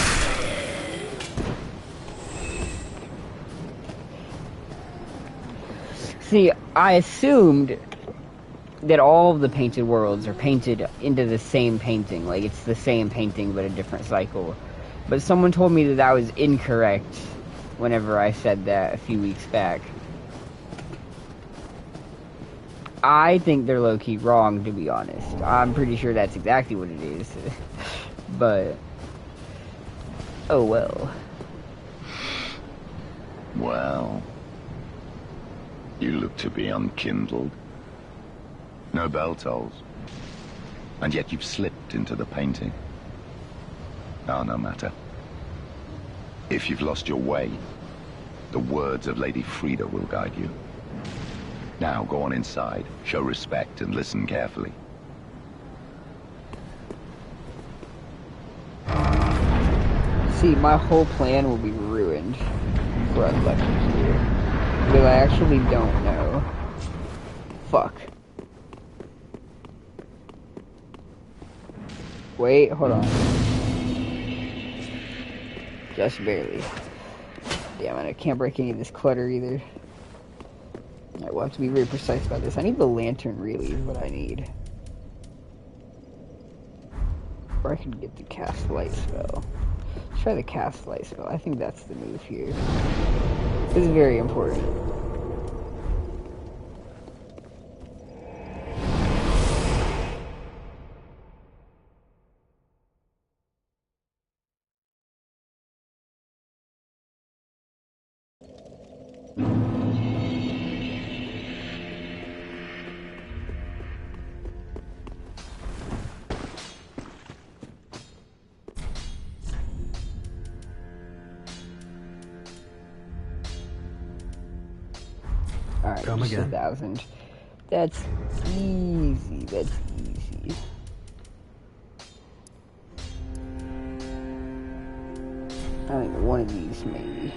See, I assumed that all of the painted worlds are painted into the same painting. Like, it's the same painting, but a different cycle. But someone told me that that was incorrect whenever I said that a few weeks back. I think they're low-key wrong, to be honest. I'm pretty sure that's exactly what it is. But, oh well. Well, you look to be unkindled. No bell tolls. And yet you've slipped into the painting. Oh, no matter. If you've lost your way, the words of Lady Friede will guide you. Now go on inside, show respect, and listen carefully. See, my whole plan will be ruined for I left here. Because I actually don't know. Fuck. Wait, hold on. Just barely. Damn it, I can't break any of this clutter either. Alright, we'll have to be very precise about this. I need the lantern, really, is what I need. Or I can get the cast light spell. Let's try the cast light spell. I think that's the move here. This is very important. Alright, Come just again. 1,000. That's easy. That's easy. I think one of these, maybe.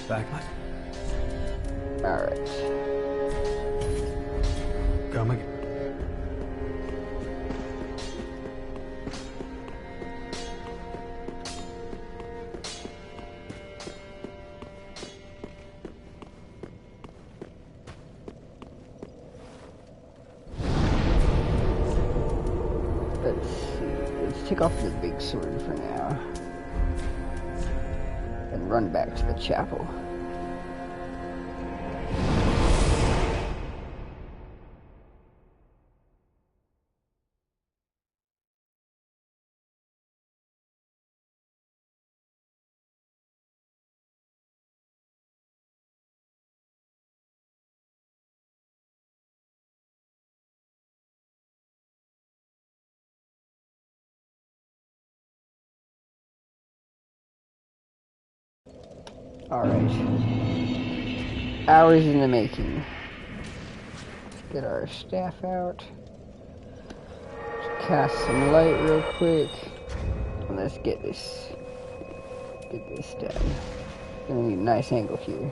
Backlight. Alright. Come again. Let's see. Let's take off the big sword for now. And run back to the chapel. Alright. Hours in the making. Let's get our staff out. Let's cast some light real quick. And let's get this done. Gonna need a nice angle here.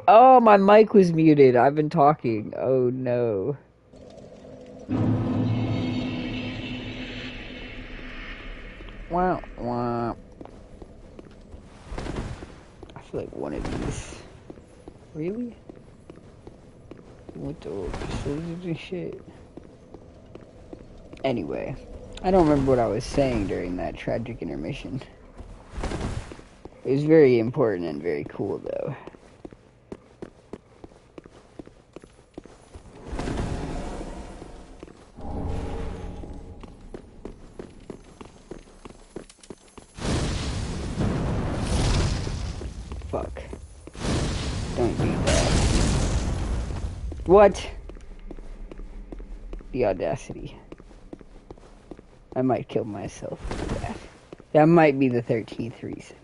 Oh, my mic was muted. I've been talking. Oh no. Wah, wah. I feel like one of these. Really? What the pistols and shit? Anyway, I don't remember what I was saying during that tragic intermission. It was very important and very cool, though. Fuck. Don't do that. What? The audacity. I might kill myself for that. That might be the 13th reason.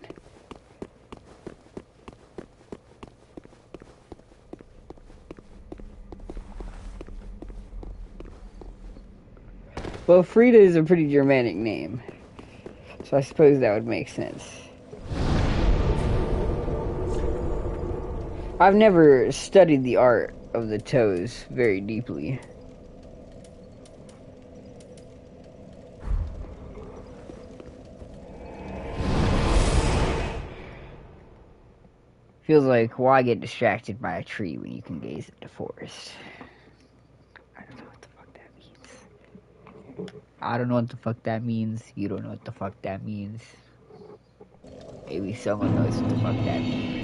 Well, Friede is a pretty Germanic name, so I suppose that would make sense. I've never studied the art of the toes very deeply. Feels like, why get distracted by a tree when you can gaze at the forest? I don't know what the fuck that means. I don't know what the fuck that means. You don't know what the fuck that means. Maybe someone knows what the fuck that means.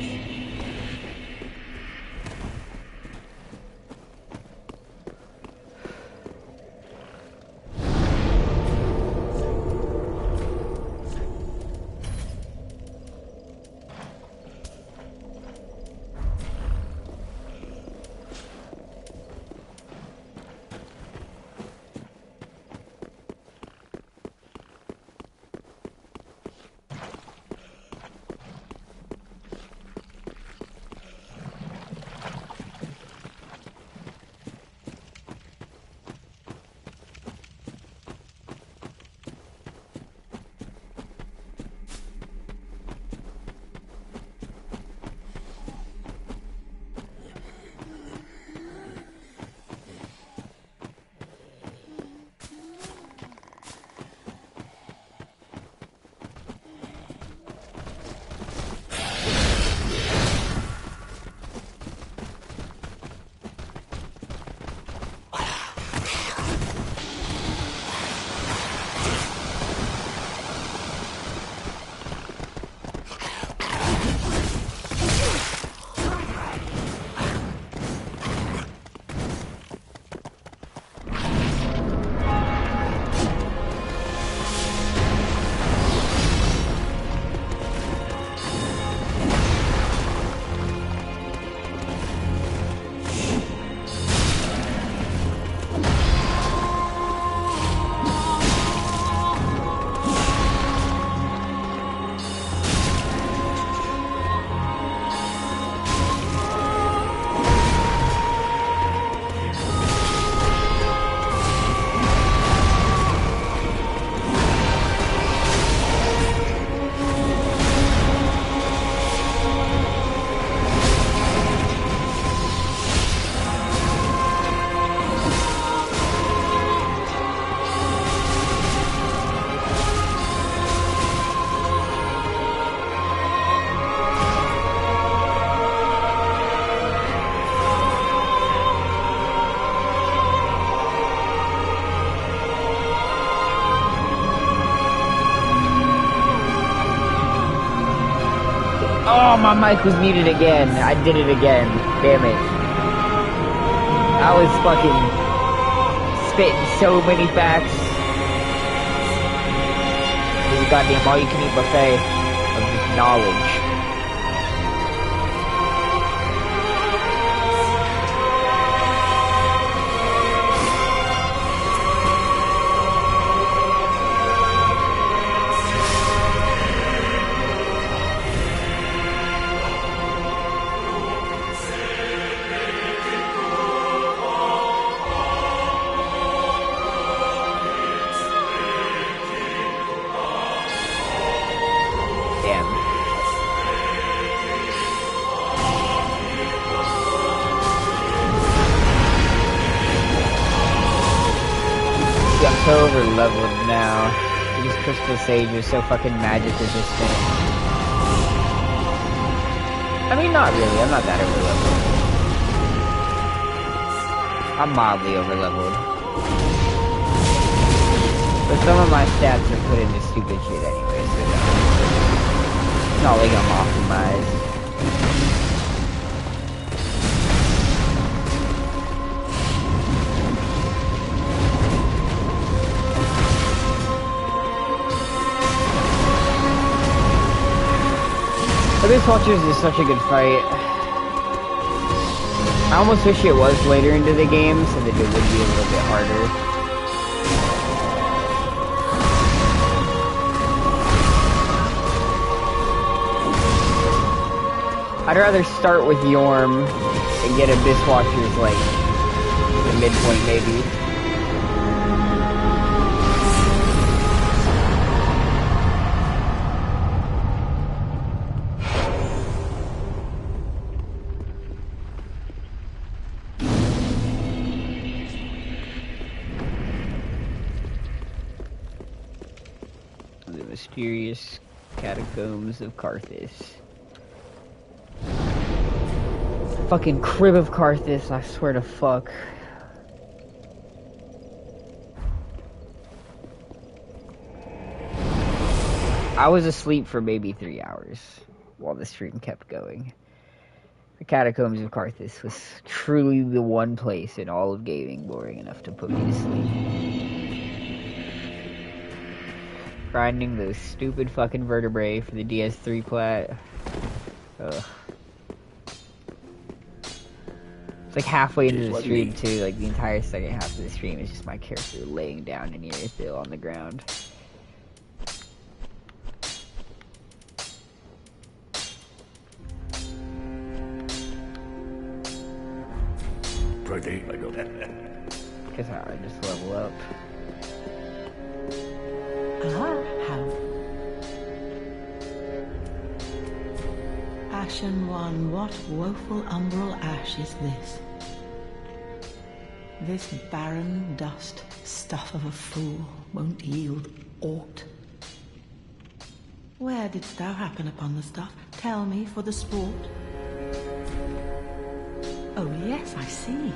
Oh, my mic was muted again. I did it again. Damn it. I was fucking spitting so many facts. This goddamn all-you-can-eat buffet of just knowledge. I'm so over leveled now. These crystal sage are so fucking magic resistant. I mean, not really. I'm not that over leveled. I'm mildly over leveled. But some of my stats are put into stupid shit anyway, so it's not like I'm optimized. Abyss Watchers is such a good fight. I almost wish it was later into the game so that it would be a little bit harder. I'd rather start with Yorm and get Abyss Watchers like the midpoint maybe. Mysterious catacombs of Karthus. Fucking crib of Karthus, I swear to fuck. I was asleep for maybe 3 hours while the stream kept going. The catacombs of Karthus was truly the one place in all of gaming boring enough to put me to sleep. Grinding those stupid fucking vertebrae for the DS3 plat. Ugh. It's like halfway into the stream too, like the entire second half of the stream is just my character laying down in Erythil on the ground. Pretty, I go. Guess I just level up. How? Ashen one, what woeful umbral ash is this? This barren dust, stuff of a fool, won't yield aught. Where didst thou happen upon the stuff? Tell me for the sport. Oh yes, I see.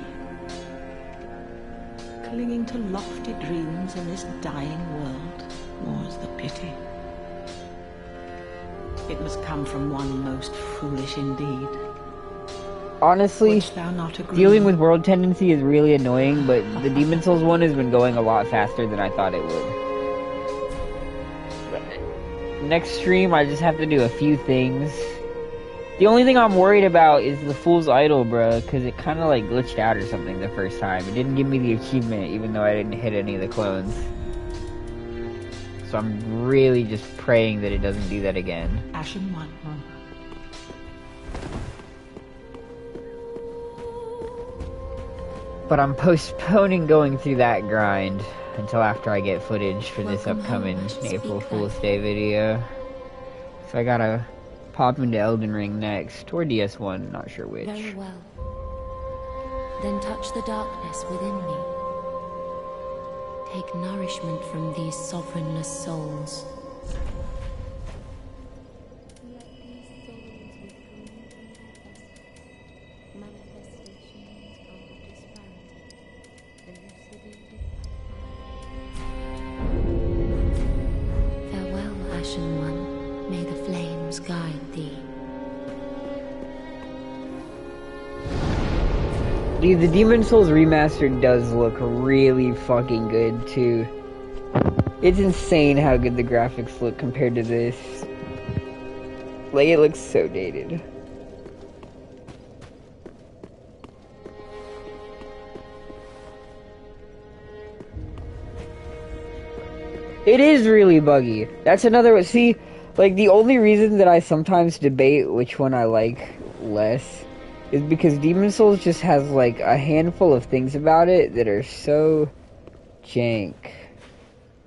Clinging to lofty dreams in this dying world. More's the pity. It must come from one most foolish indeed. Honestly, dealing with world tendency is really annoying, but the Demon Souls one has been going a lot faster than I thought it would. Next stream, I just have to do a few things. The only thing I'm worried about is the Fool's Idol, bruh, because it kind of like glitched out or something the first time. It didn't give me the achievement, even though I didn't hit any of the clones. So I'm really just praying that it doesn't do that again. Ashen one. But I'm postponing going through that grind until after I get footage for this upcoming April Fool's Day video. So I gotta pop into Elden Ring next, or DS1, not sure which. Very well. Then touch the darkness within me. Take nourishment from these sovereignless souls. Farewell, Ashen One. May the flames guide thee. Dude, the Demon Souls Remastered does look really fucking good, too. It's insane how good the graphics look compared to this. Like, it looks so dated. It is really buggy. That's another one. See, like, the only reason that I sometimes debate which one I like less is because Demon Souls just has, like, a handful of things about it that are so jank.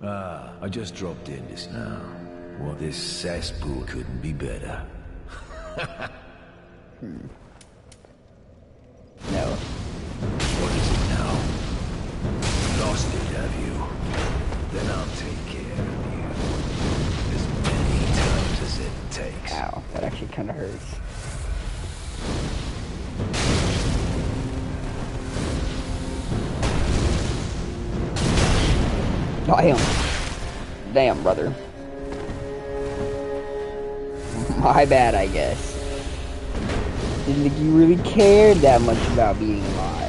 Ah, I just dropped in just now. Well, this cesspool couldn't be better. No. What is it now? Lost it, have you? Damn, brother. My bad, I guess. Didn't think you really cared that much about being alive.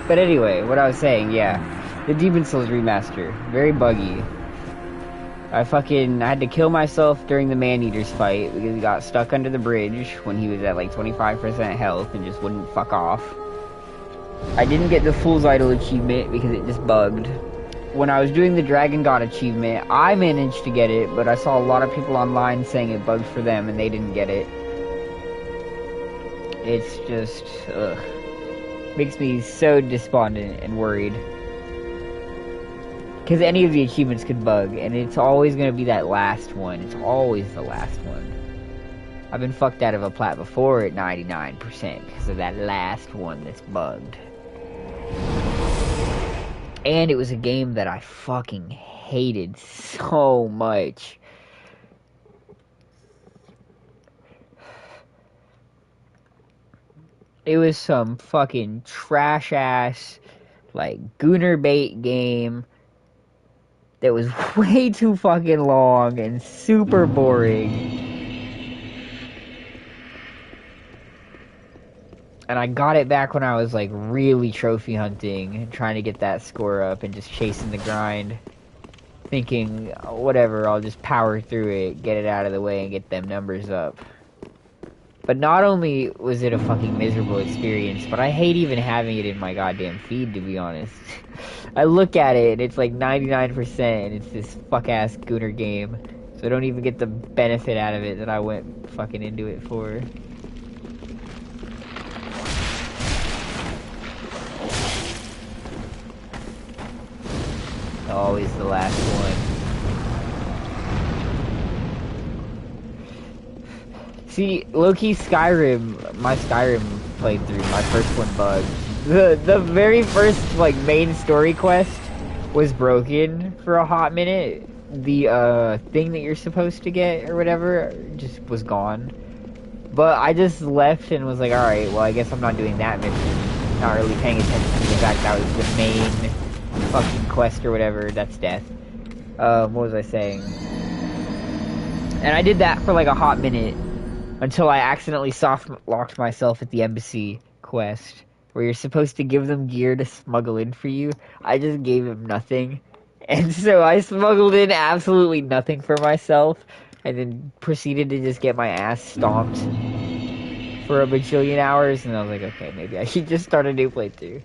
But anyway, what I was saying, yeah. The Demon Souls remaster. Very buggy. I had to kill myself during the Man-Eater's fight because he got stuck under the bridge when he was at like 25% health and just wouldn't fuck off. I didn't get the Fool's Idol achievement because it just bugged. When I was doing the Dragon God achievement, I managed to get it, but I saw a lot of people online saying it bugged for them and they didn't get it. It's just, ugh. Makes me so despondent and worried. Because any of the achievements could bug, and it's always going to be that last one. It's always the last one. I've been fucked out of a plat before at 99% because of that last one that's bugged. And it was a game that I fucking hated so much. It was some fucking trash-ass, like, gooner bait game that was way too fucking long and super boring. And I got it back when I was like really trophy hunting and trying to get that score up and just chasing the grind. Thinking, whatever, I'll just power through it, get it out of the way and get them numbers up. But not only was it a fucking miserable experience, but I hate even having it in my goddamn feed, to be honest. I look at it, and it's like 99%, and it's this fuck-ass gooner game. So I don't even get the benefit out of it that I went fucking into it for. Always the last one. See, low-key Skyrim, my Skyrim playthrough, my first one bugged. The very first, like, main story quest was broken for a hot minute. The, thing that you're supposed to get, or whatever, just was gone. But I just left and was like, alright, well, I guess I'm not doing that mission. Not really paying attention to the fact that was the main fucking quest or whatever. That's death. What was I saying? And I did that for, like, a hot minute. Until I accidentally soft-locked myself at the embassy quest, where you're supposed to give them gear to smuggle in for you. I just gave him nothing. And so I smuggled in absolutely nothing for myself, and then proceeded to just get my ass stomped for a bajillion hours, and I was like, okay, maybe I should just start a new playthrough.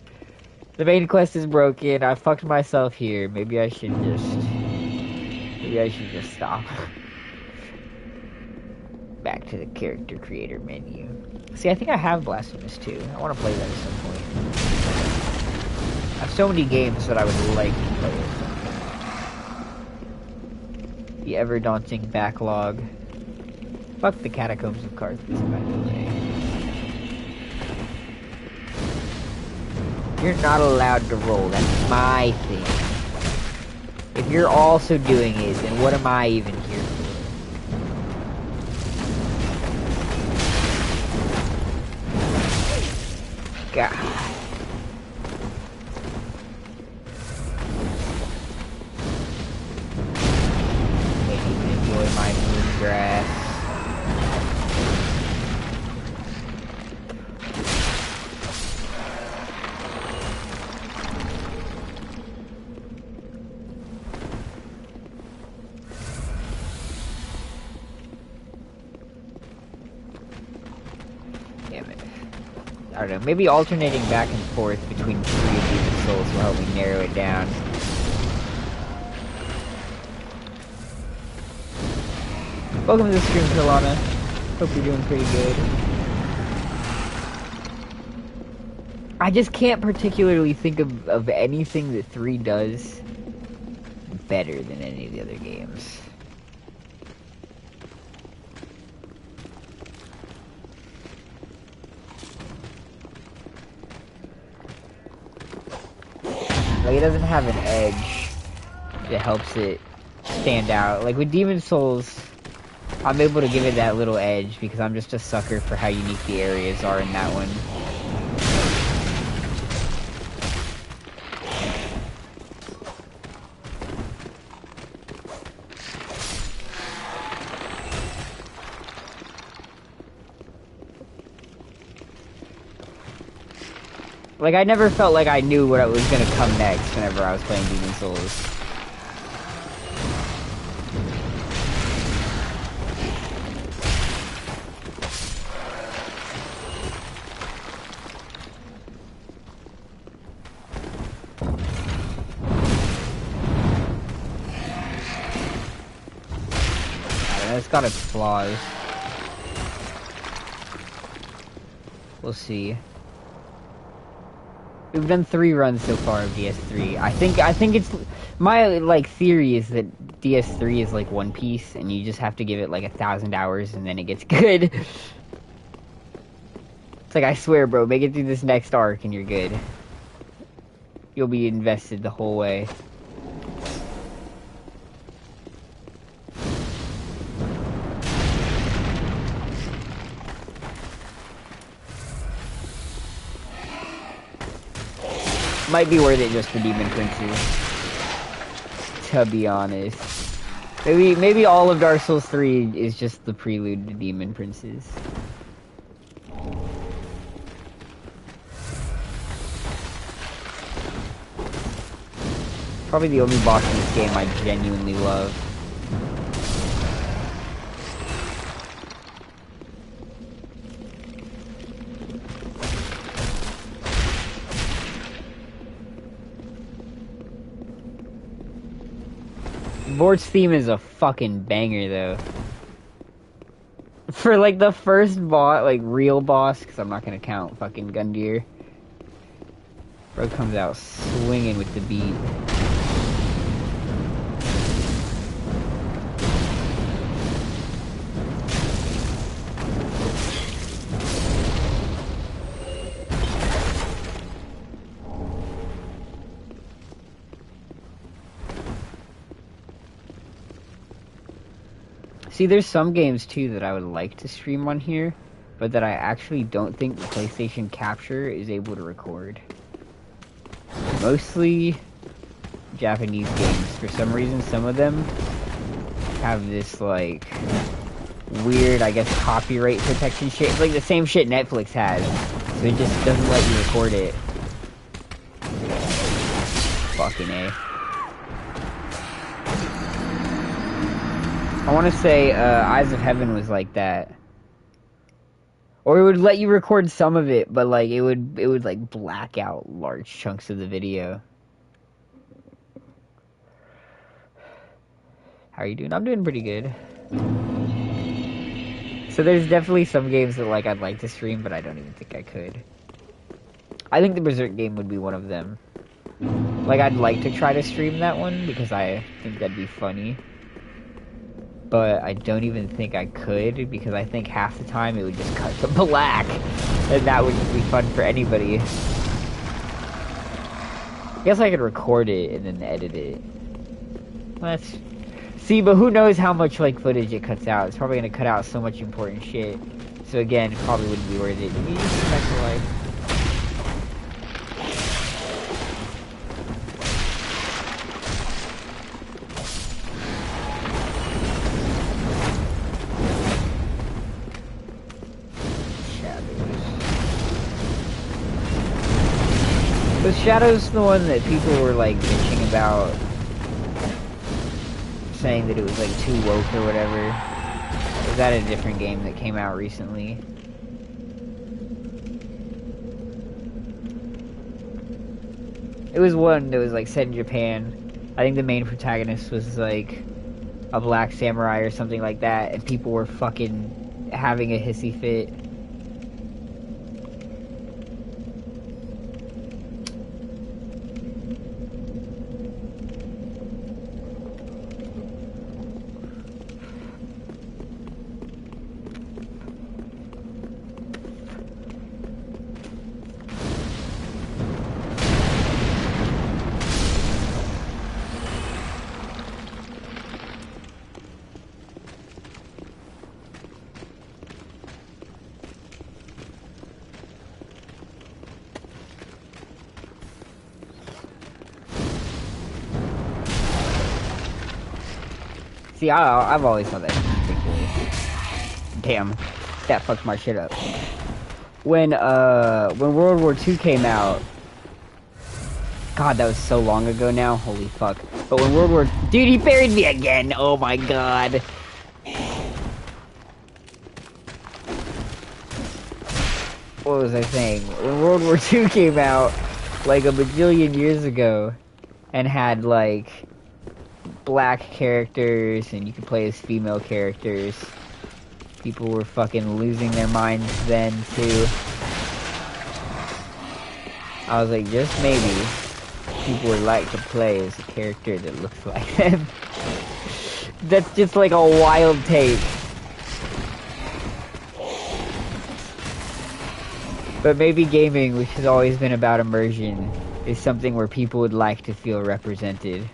The main quest is broken, I fucked myself here, maybe I should just stop. Back to the character creator menu. See, I think I have Blasphemous 2. I want to play that at some point. I have so many games that I would like to play at some point. The ever-daunting backlog. Fuck the Catacombs of Carthage, by the way. You're not allowed to roll. That's my thing. If you're also doing it, then what am I even here for? God. Can't even enjoy my moon grass. I don't know, maybe alternating back and forth between 3 and Demon Souls will help me narrow it down. Welcome to the stream, Kalana. Hope you're doing pretty good. I just can't particularly think of anything that 3 does better than any of the other games. Like, it doesn't have an edge that helps it stand out. Like with Demon Souls, I'm able to give it that little edge because I'm just a sucker for how unique the areas are in that one. Like, I never felt like I knew what was gonna come next whenever I was playing Demon Souls. It's got its flaws. We'll see. We've done 3 runs so far of DS3. I think it's my like theory is that DS3 is like One Piece, and you just have to give it like 1,000 hours, and then it gets good. It's like, I swear, bro, make it through this next arc, and you're good. You'll be invested the whole way. Might be worth it just for Demon Princes, to be honest. Maybe all of Dark Souls 3 is just the prelude to Demon Princes. Probably the only boss in this game I genuinely love. Board's theme is a fucking banger, though. For, like, the first boss, like, real boss, because I'm not gonna count fucking Gundyr. Bro comes out swinging with the beat. See, there's some games, too, that I would like to stream on here, but that I actually don't think the PlayStation Capture is able to record. Mostly Japanese games. For some reason, some of them have this, like, weird, I guess, copyright protection shit. It's like the same shit Netflix has, so it just doesn't let you record it. Fucking A. I want to say Eyes of Heaven was like that, or it would let you record some of it, but like it would like black out large chunks of the video. How are you doing? I'm doing pretty good. So there's definitely some games that like I'd like to stream, but I don't even think I could. I think the Berserk game would be one of them. Like, I'd like to try to stream that one because I think that'd be funny. But I don't even think I could, because I think half the time it would just cut to black, and that would just be fun for anybody. I guess I could record it and then edit it. Let's see, but who knows how much like footage it cuts out. It's probably gonna cut out so much important shit. So again, it probably wouldn't be worth it. Did you just back to life? Was Shadows the one that people were like bitching about, saying that it was like too woke or whatever? Or was that a different game that came out recently? It was one that was like set in Japan. I think the main protagonist was like a black samurai or something like that, and people were fucking having a hissy fit. See, I've always thought that was pretty cool. Damn, that fucked my shit up. When World War II came out, God, that was so long ago now. Holy fuck! But when dude, he buried me again. Oh my god. What was I saying? When World War II came out, like a bajillion years ago, and had like black characters, and you could play as female characters. People were fucking losing their minds then too. I was like, just maybe people would like to play as a character that looks like them. That's just like a wild take. But maybe gaming, which has always been about immersion, is something where people would like to feel represented.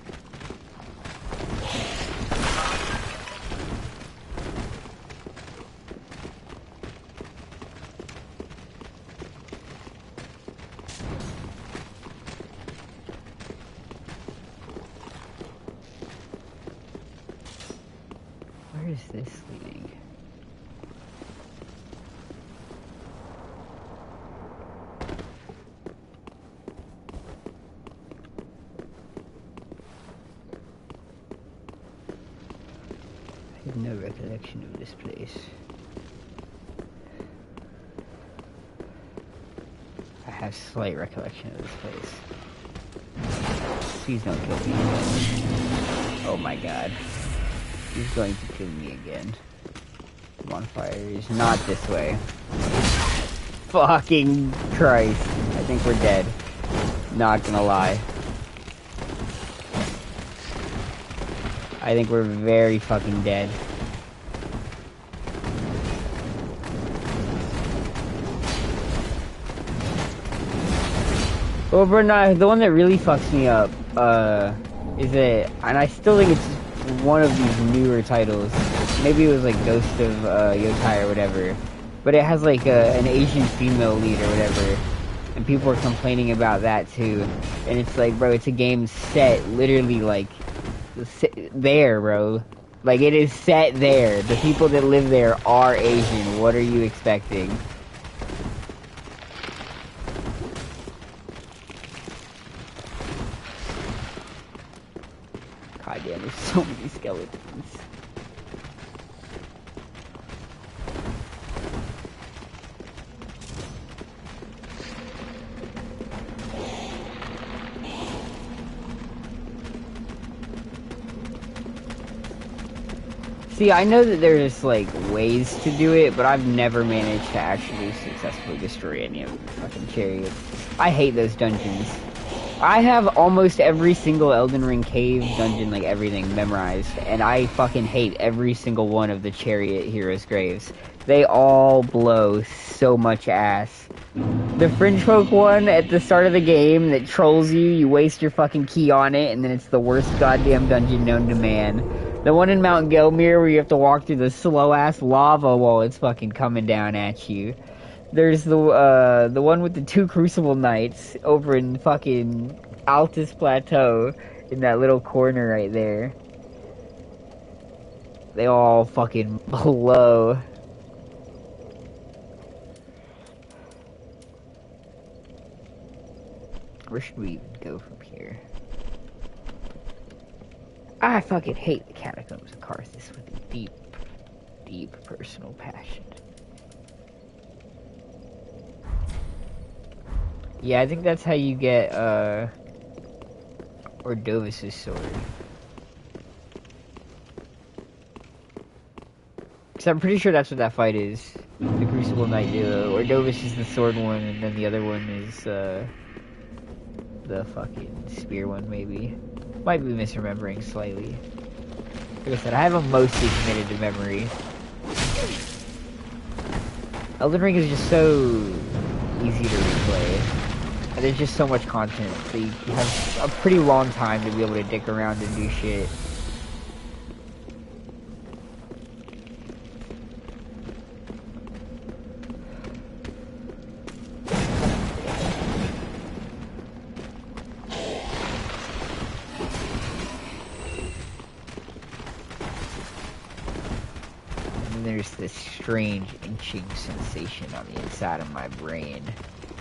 Where is this leading? I have no recollection of this place. I have slight recollection of this place. Please don't kill me. Oh my god. He's going to kill me again. Bonfire is not this way. Fucking Christ. I think we're dead. Not gonna lie. I think we're very fucking dead. Well, Bernard, the one that really fucks me up, is that, and I still think it's one of these newer titles. Maybe it was like Ghost of Yokai or whatever. But it has like an Asian female lead or whatever. And people are complaining about that too. And it's like, bro, it's a game set literally like there, bro. Like, it is set there. The people that live there are Asian. What are you expecting? God damn, there's so many skeletons. See, I know that there's, like, ways to do it, but I've never managed to actually successfully destroy any of the fucking chariots. I hate those dungeons. I have almost every single Elden Ring cave dungeon, like, everything memorized, and I fucking hate every single one of the chariot heroes' graves. They all blow so much ass. The Fringe Folk one at the start of the game that trolls you, you waste your fucking key on it, and then it's the worst goddamn dungeon known to man. The one in Mount Gelmir where you have to walk through the slow-ass lava while it's fucking coming down at you. There's the one with the 2 Crucible Knights over in fucking Altus Plateau in that little corner right there. They all fucking blow. Where should we even go from here? I fucking hate the Catacombs of Karthus with a deep, deep personal passion. Yeah, I think that's how you get, Ordovis' sword. Because I'm pretty sure that's what that fight is. The Crucible Knight duo. Ordovis is the sword one, and then the other one is, the fucking spear one, maybe. Might be misremembering slightly. Like I said, I have them mostly committed to memory. Elden Ring is just so easy to replay. And there's just so much content, so you have a pretty long time to be able to dick around and do shit. there's this strange itching sensation on the inside of my brain.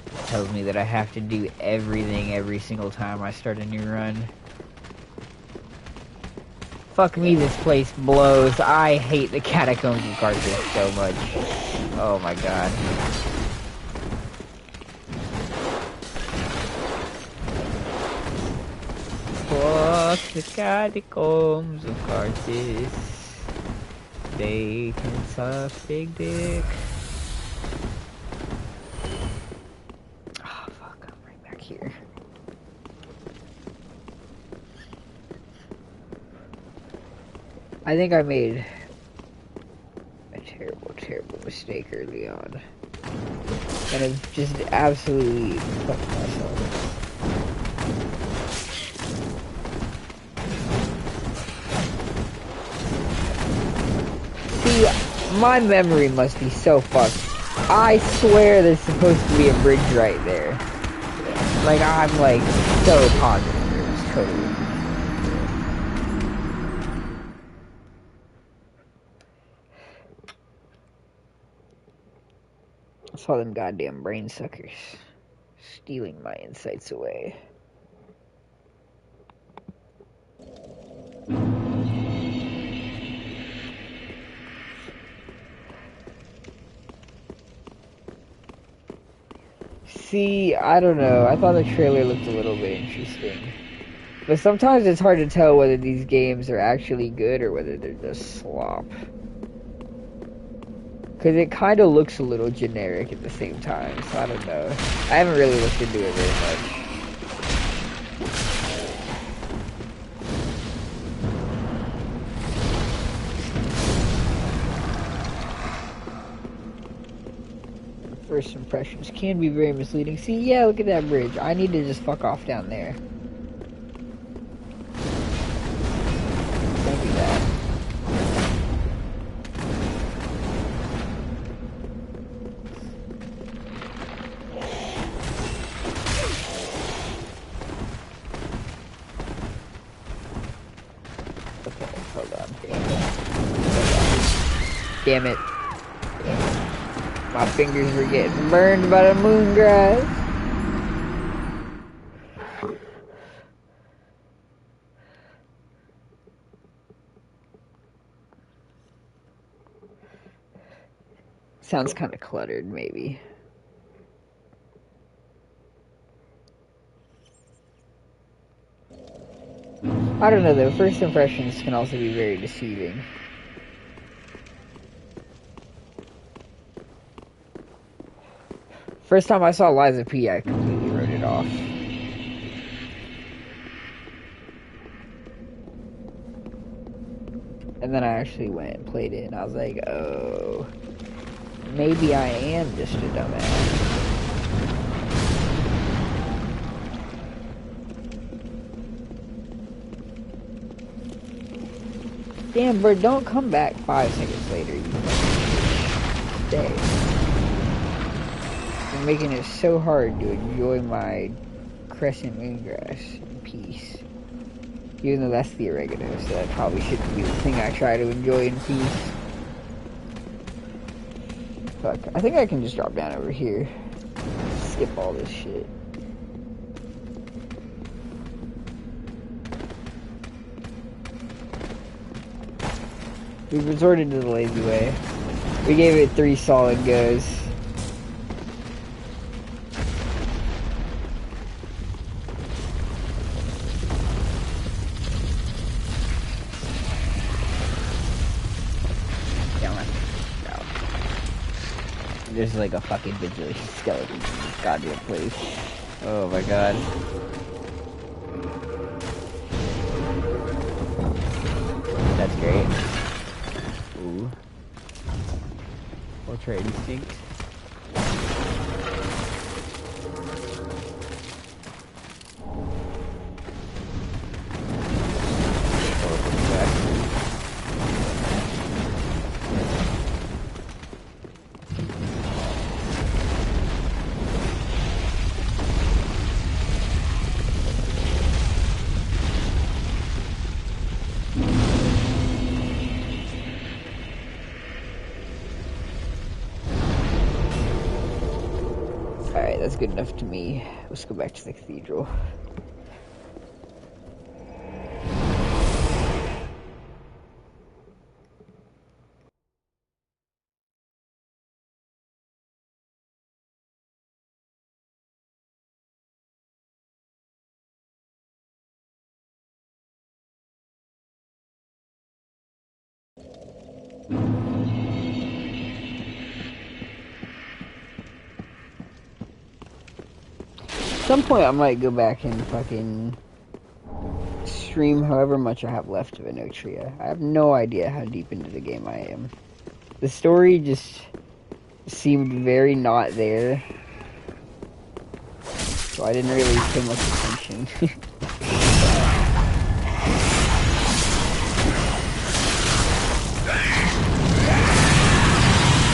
It tells me that I have to do everything every single time I start a new run. Fuck me, this place blows. I hate the Catacombs of Carthage so much. Oh my god. Fuck the Catacombs of Carthage. They can suck big dick. Oh fuck, I'm right back here. I think I made a terrible, terrible mistake early on. And I've just absolutely fucked myself. See, my memory must be so fucked. I swear there's supposed to be a bridge right there. Like, I'm like so positive there's totally. It's all them goddamn brain suckers stealing my insights away. See, I don't know. I thought the trailer looked a little bit interesting. But sometimes it's hard to tell whether these games are actually good or whether they're just slop. Because it kind of looks a little generic at the same time, so I don't know. I haven't really looked into it very much. First impressions can be very misleading. See, yeah, look at that bridge. I need to just fuck off down there. Don't do that. Okay, hold on. Damn it. My fingers were getting burned by the moon grass. Sounds kind of cluttered, maybe. I don't know though, first impressions can also be very deceiving. First time I saw Liza P, I completely wrote it off. And then I actually went and played it, and I was like, oh, maybe I am just a dumbass. Damn, bro, don't come back 5 seconds later, you stay. You're making it so hard to enjoy my crescent moongrass in peace. Even though that's the oregano, so that probably shouldn't be the thing I try to enjoy in peace. Fuck, I think I can just drop down over here. Skip all this shit. We resorted to the lazy way. We gave it 3 solid goes. There's like a fucking vigilante skeleton in this goddamn place. Oh my god. That's great. Ooh. Ultra instinct. that's good enough to me. Let's go back to the cathedral. At some point I might go back and fucking stream however much I have left of Inotria. I have no idea how deep into the game I am. The story just seemed very not there, so I didn't really pay much attention.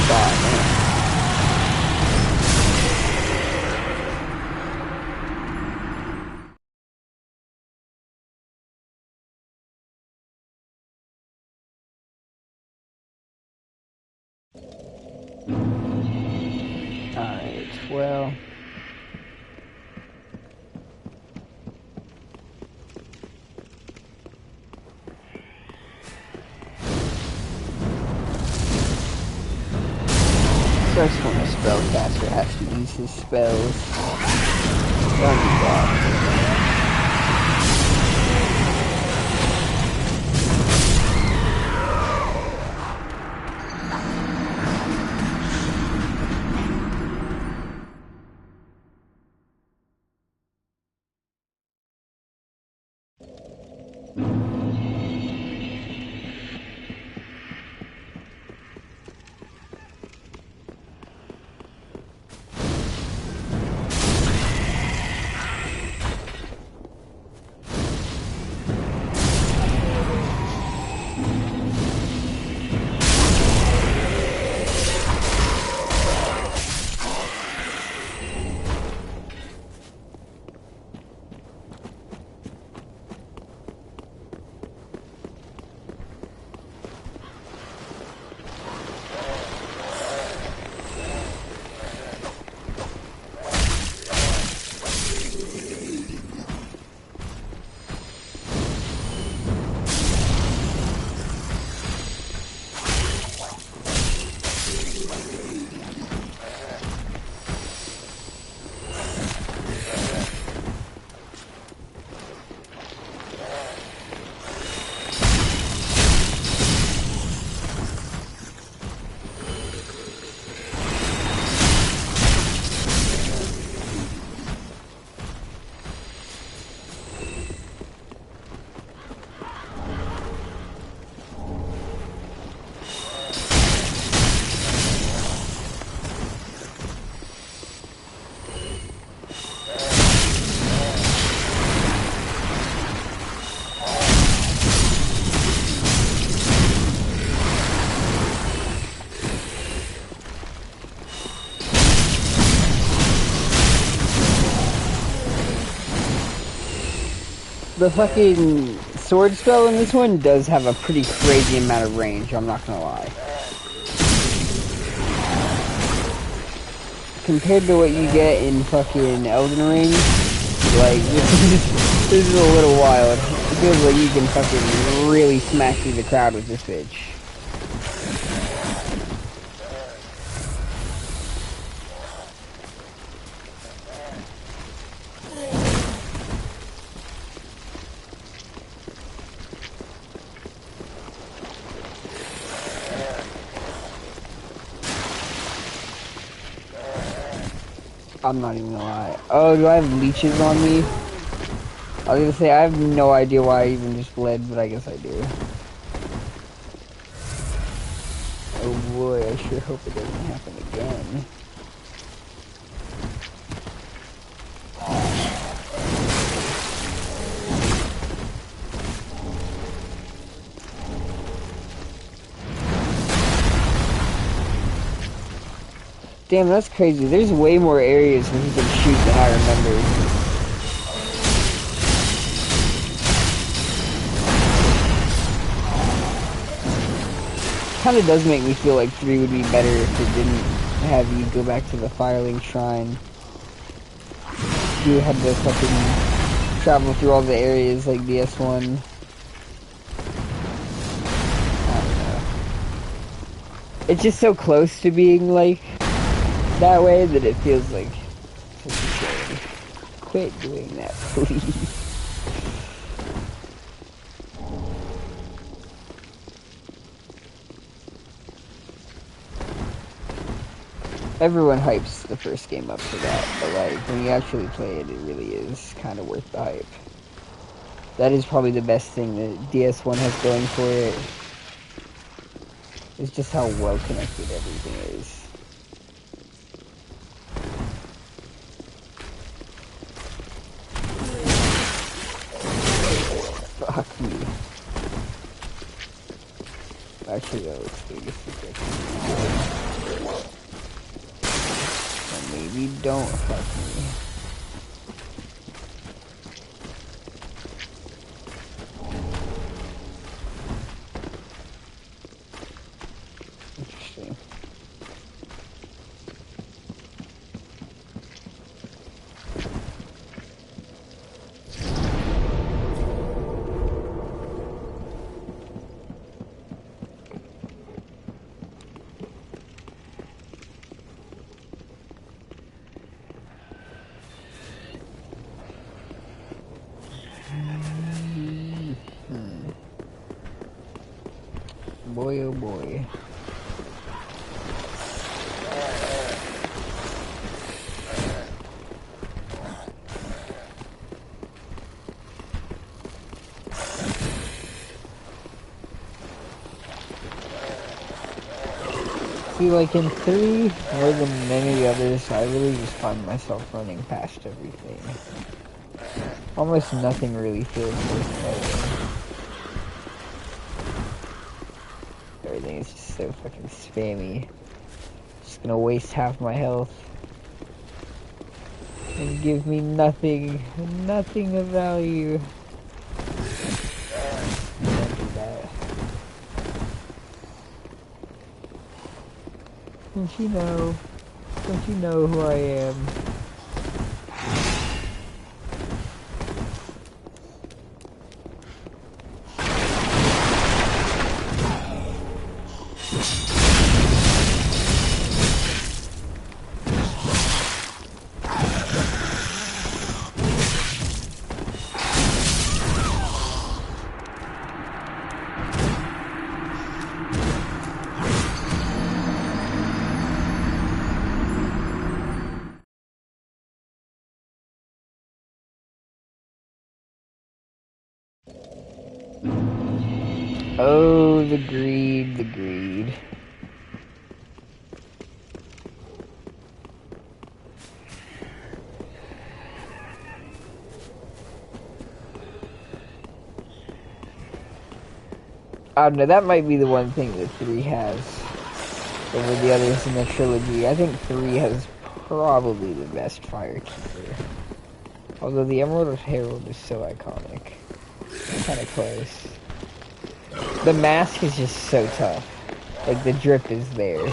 God, man. Alright, well... Starts when a spellcaster has to use his spells. Don't do that. The fucking sword spell in this one does have a pretty crazy amount of range, I'm not gonna lie. Compared to what you get in fucking Elden Ring, like, this is a little wild. It feels like you can fucking really smack through the crowd with this bitch. I'm not even gonna lie. Oh, do I have leeches on me? I was gonna say, I have no idea why I even just bled, but I guess I do. Oh boy, I sure hope it doesn't happen again. Damn, that's crazy. There's way more areas where he can shoot than I remember. Kinda does make me feel like 3 would be better if it didn't have you go back to the Firelink Shrine. you had to fucking travel through all the areas like DS1. I don't know. It's just so close to being like that way that it feels like such a shame. Quit doing that, please. Everyone hypes the first game up for that, but like, when you actually play it, it really is kind of worth the hype. That is probably the best thing that DS1 has going for it. It's just how well connected everything is. Fuck me. Actually, that looks big as secret. Maybe don't fuck me. Interesting. Boy, oh boy. See, like in 3, more than many others, I really just find myself running past everything. Almost nothing really feels worth fighting. Everything is just so fucking spammy. Just gonna waste half my health. And give me nothing. Nothing of value. Don't do that. Don't you know? Don't you know who I am? Oh, the greed, the greed. I don't know, that might be the one thing that 3 has over the others in the trilogy. I think 3 has probably the best Firekeeper. Although the Emerald Herald is so iconic. Kinda close. The mask is just so tough. Like, the drip is there.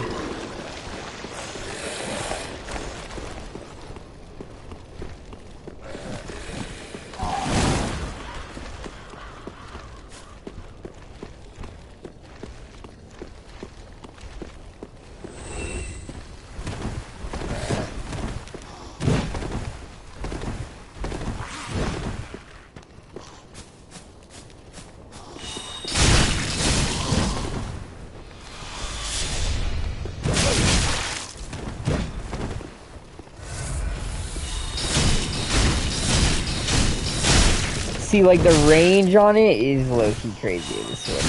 See, like, the range on it is low-key crazy, this one.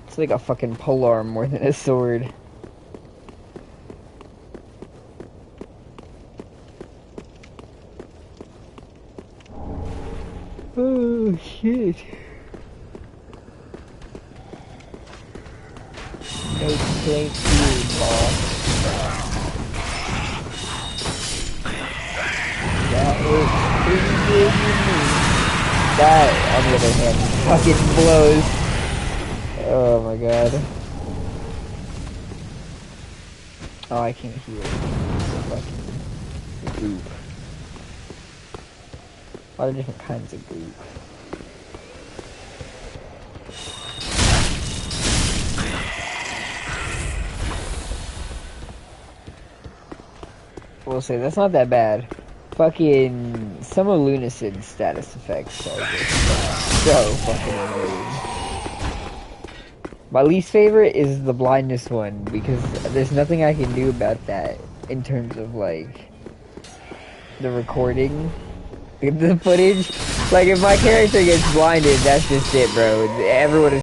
It's like a fucking polearm more than a sword. Oh, shit. No complaint here, boss. That, on the other hand, fucking blows. Oh my god. Oh, I can't hear it. So fucking goop. A lot of different kinds of goop. We'll say that's not that bad. Fucking some of Lunacid's status effects are just so fucking annoying. My least favorite is the blindness one because there's nothing I can do about that in terms of like the recording, the footage. Like if my character gets blinded, that's just it, bro. Everyone is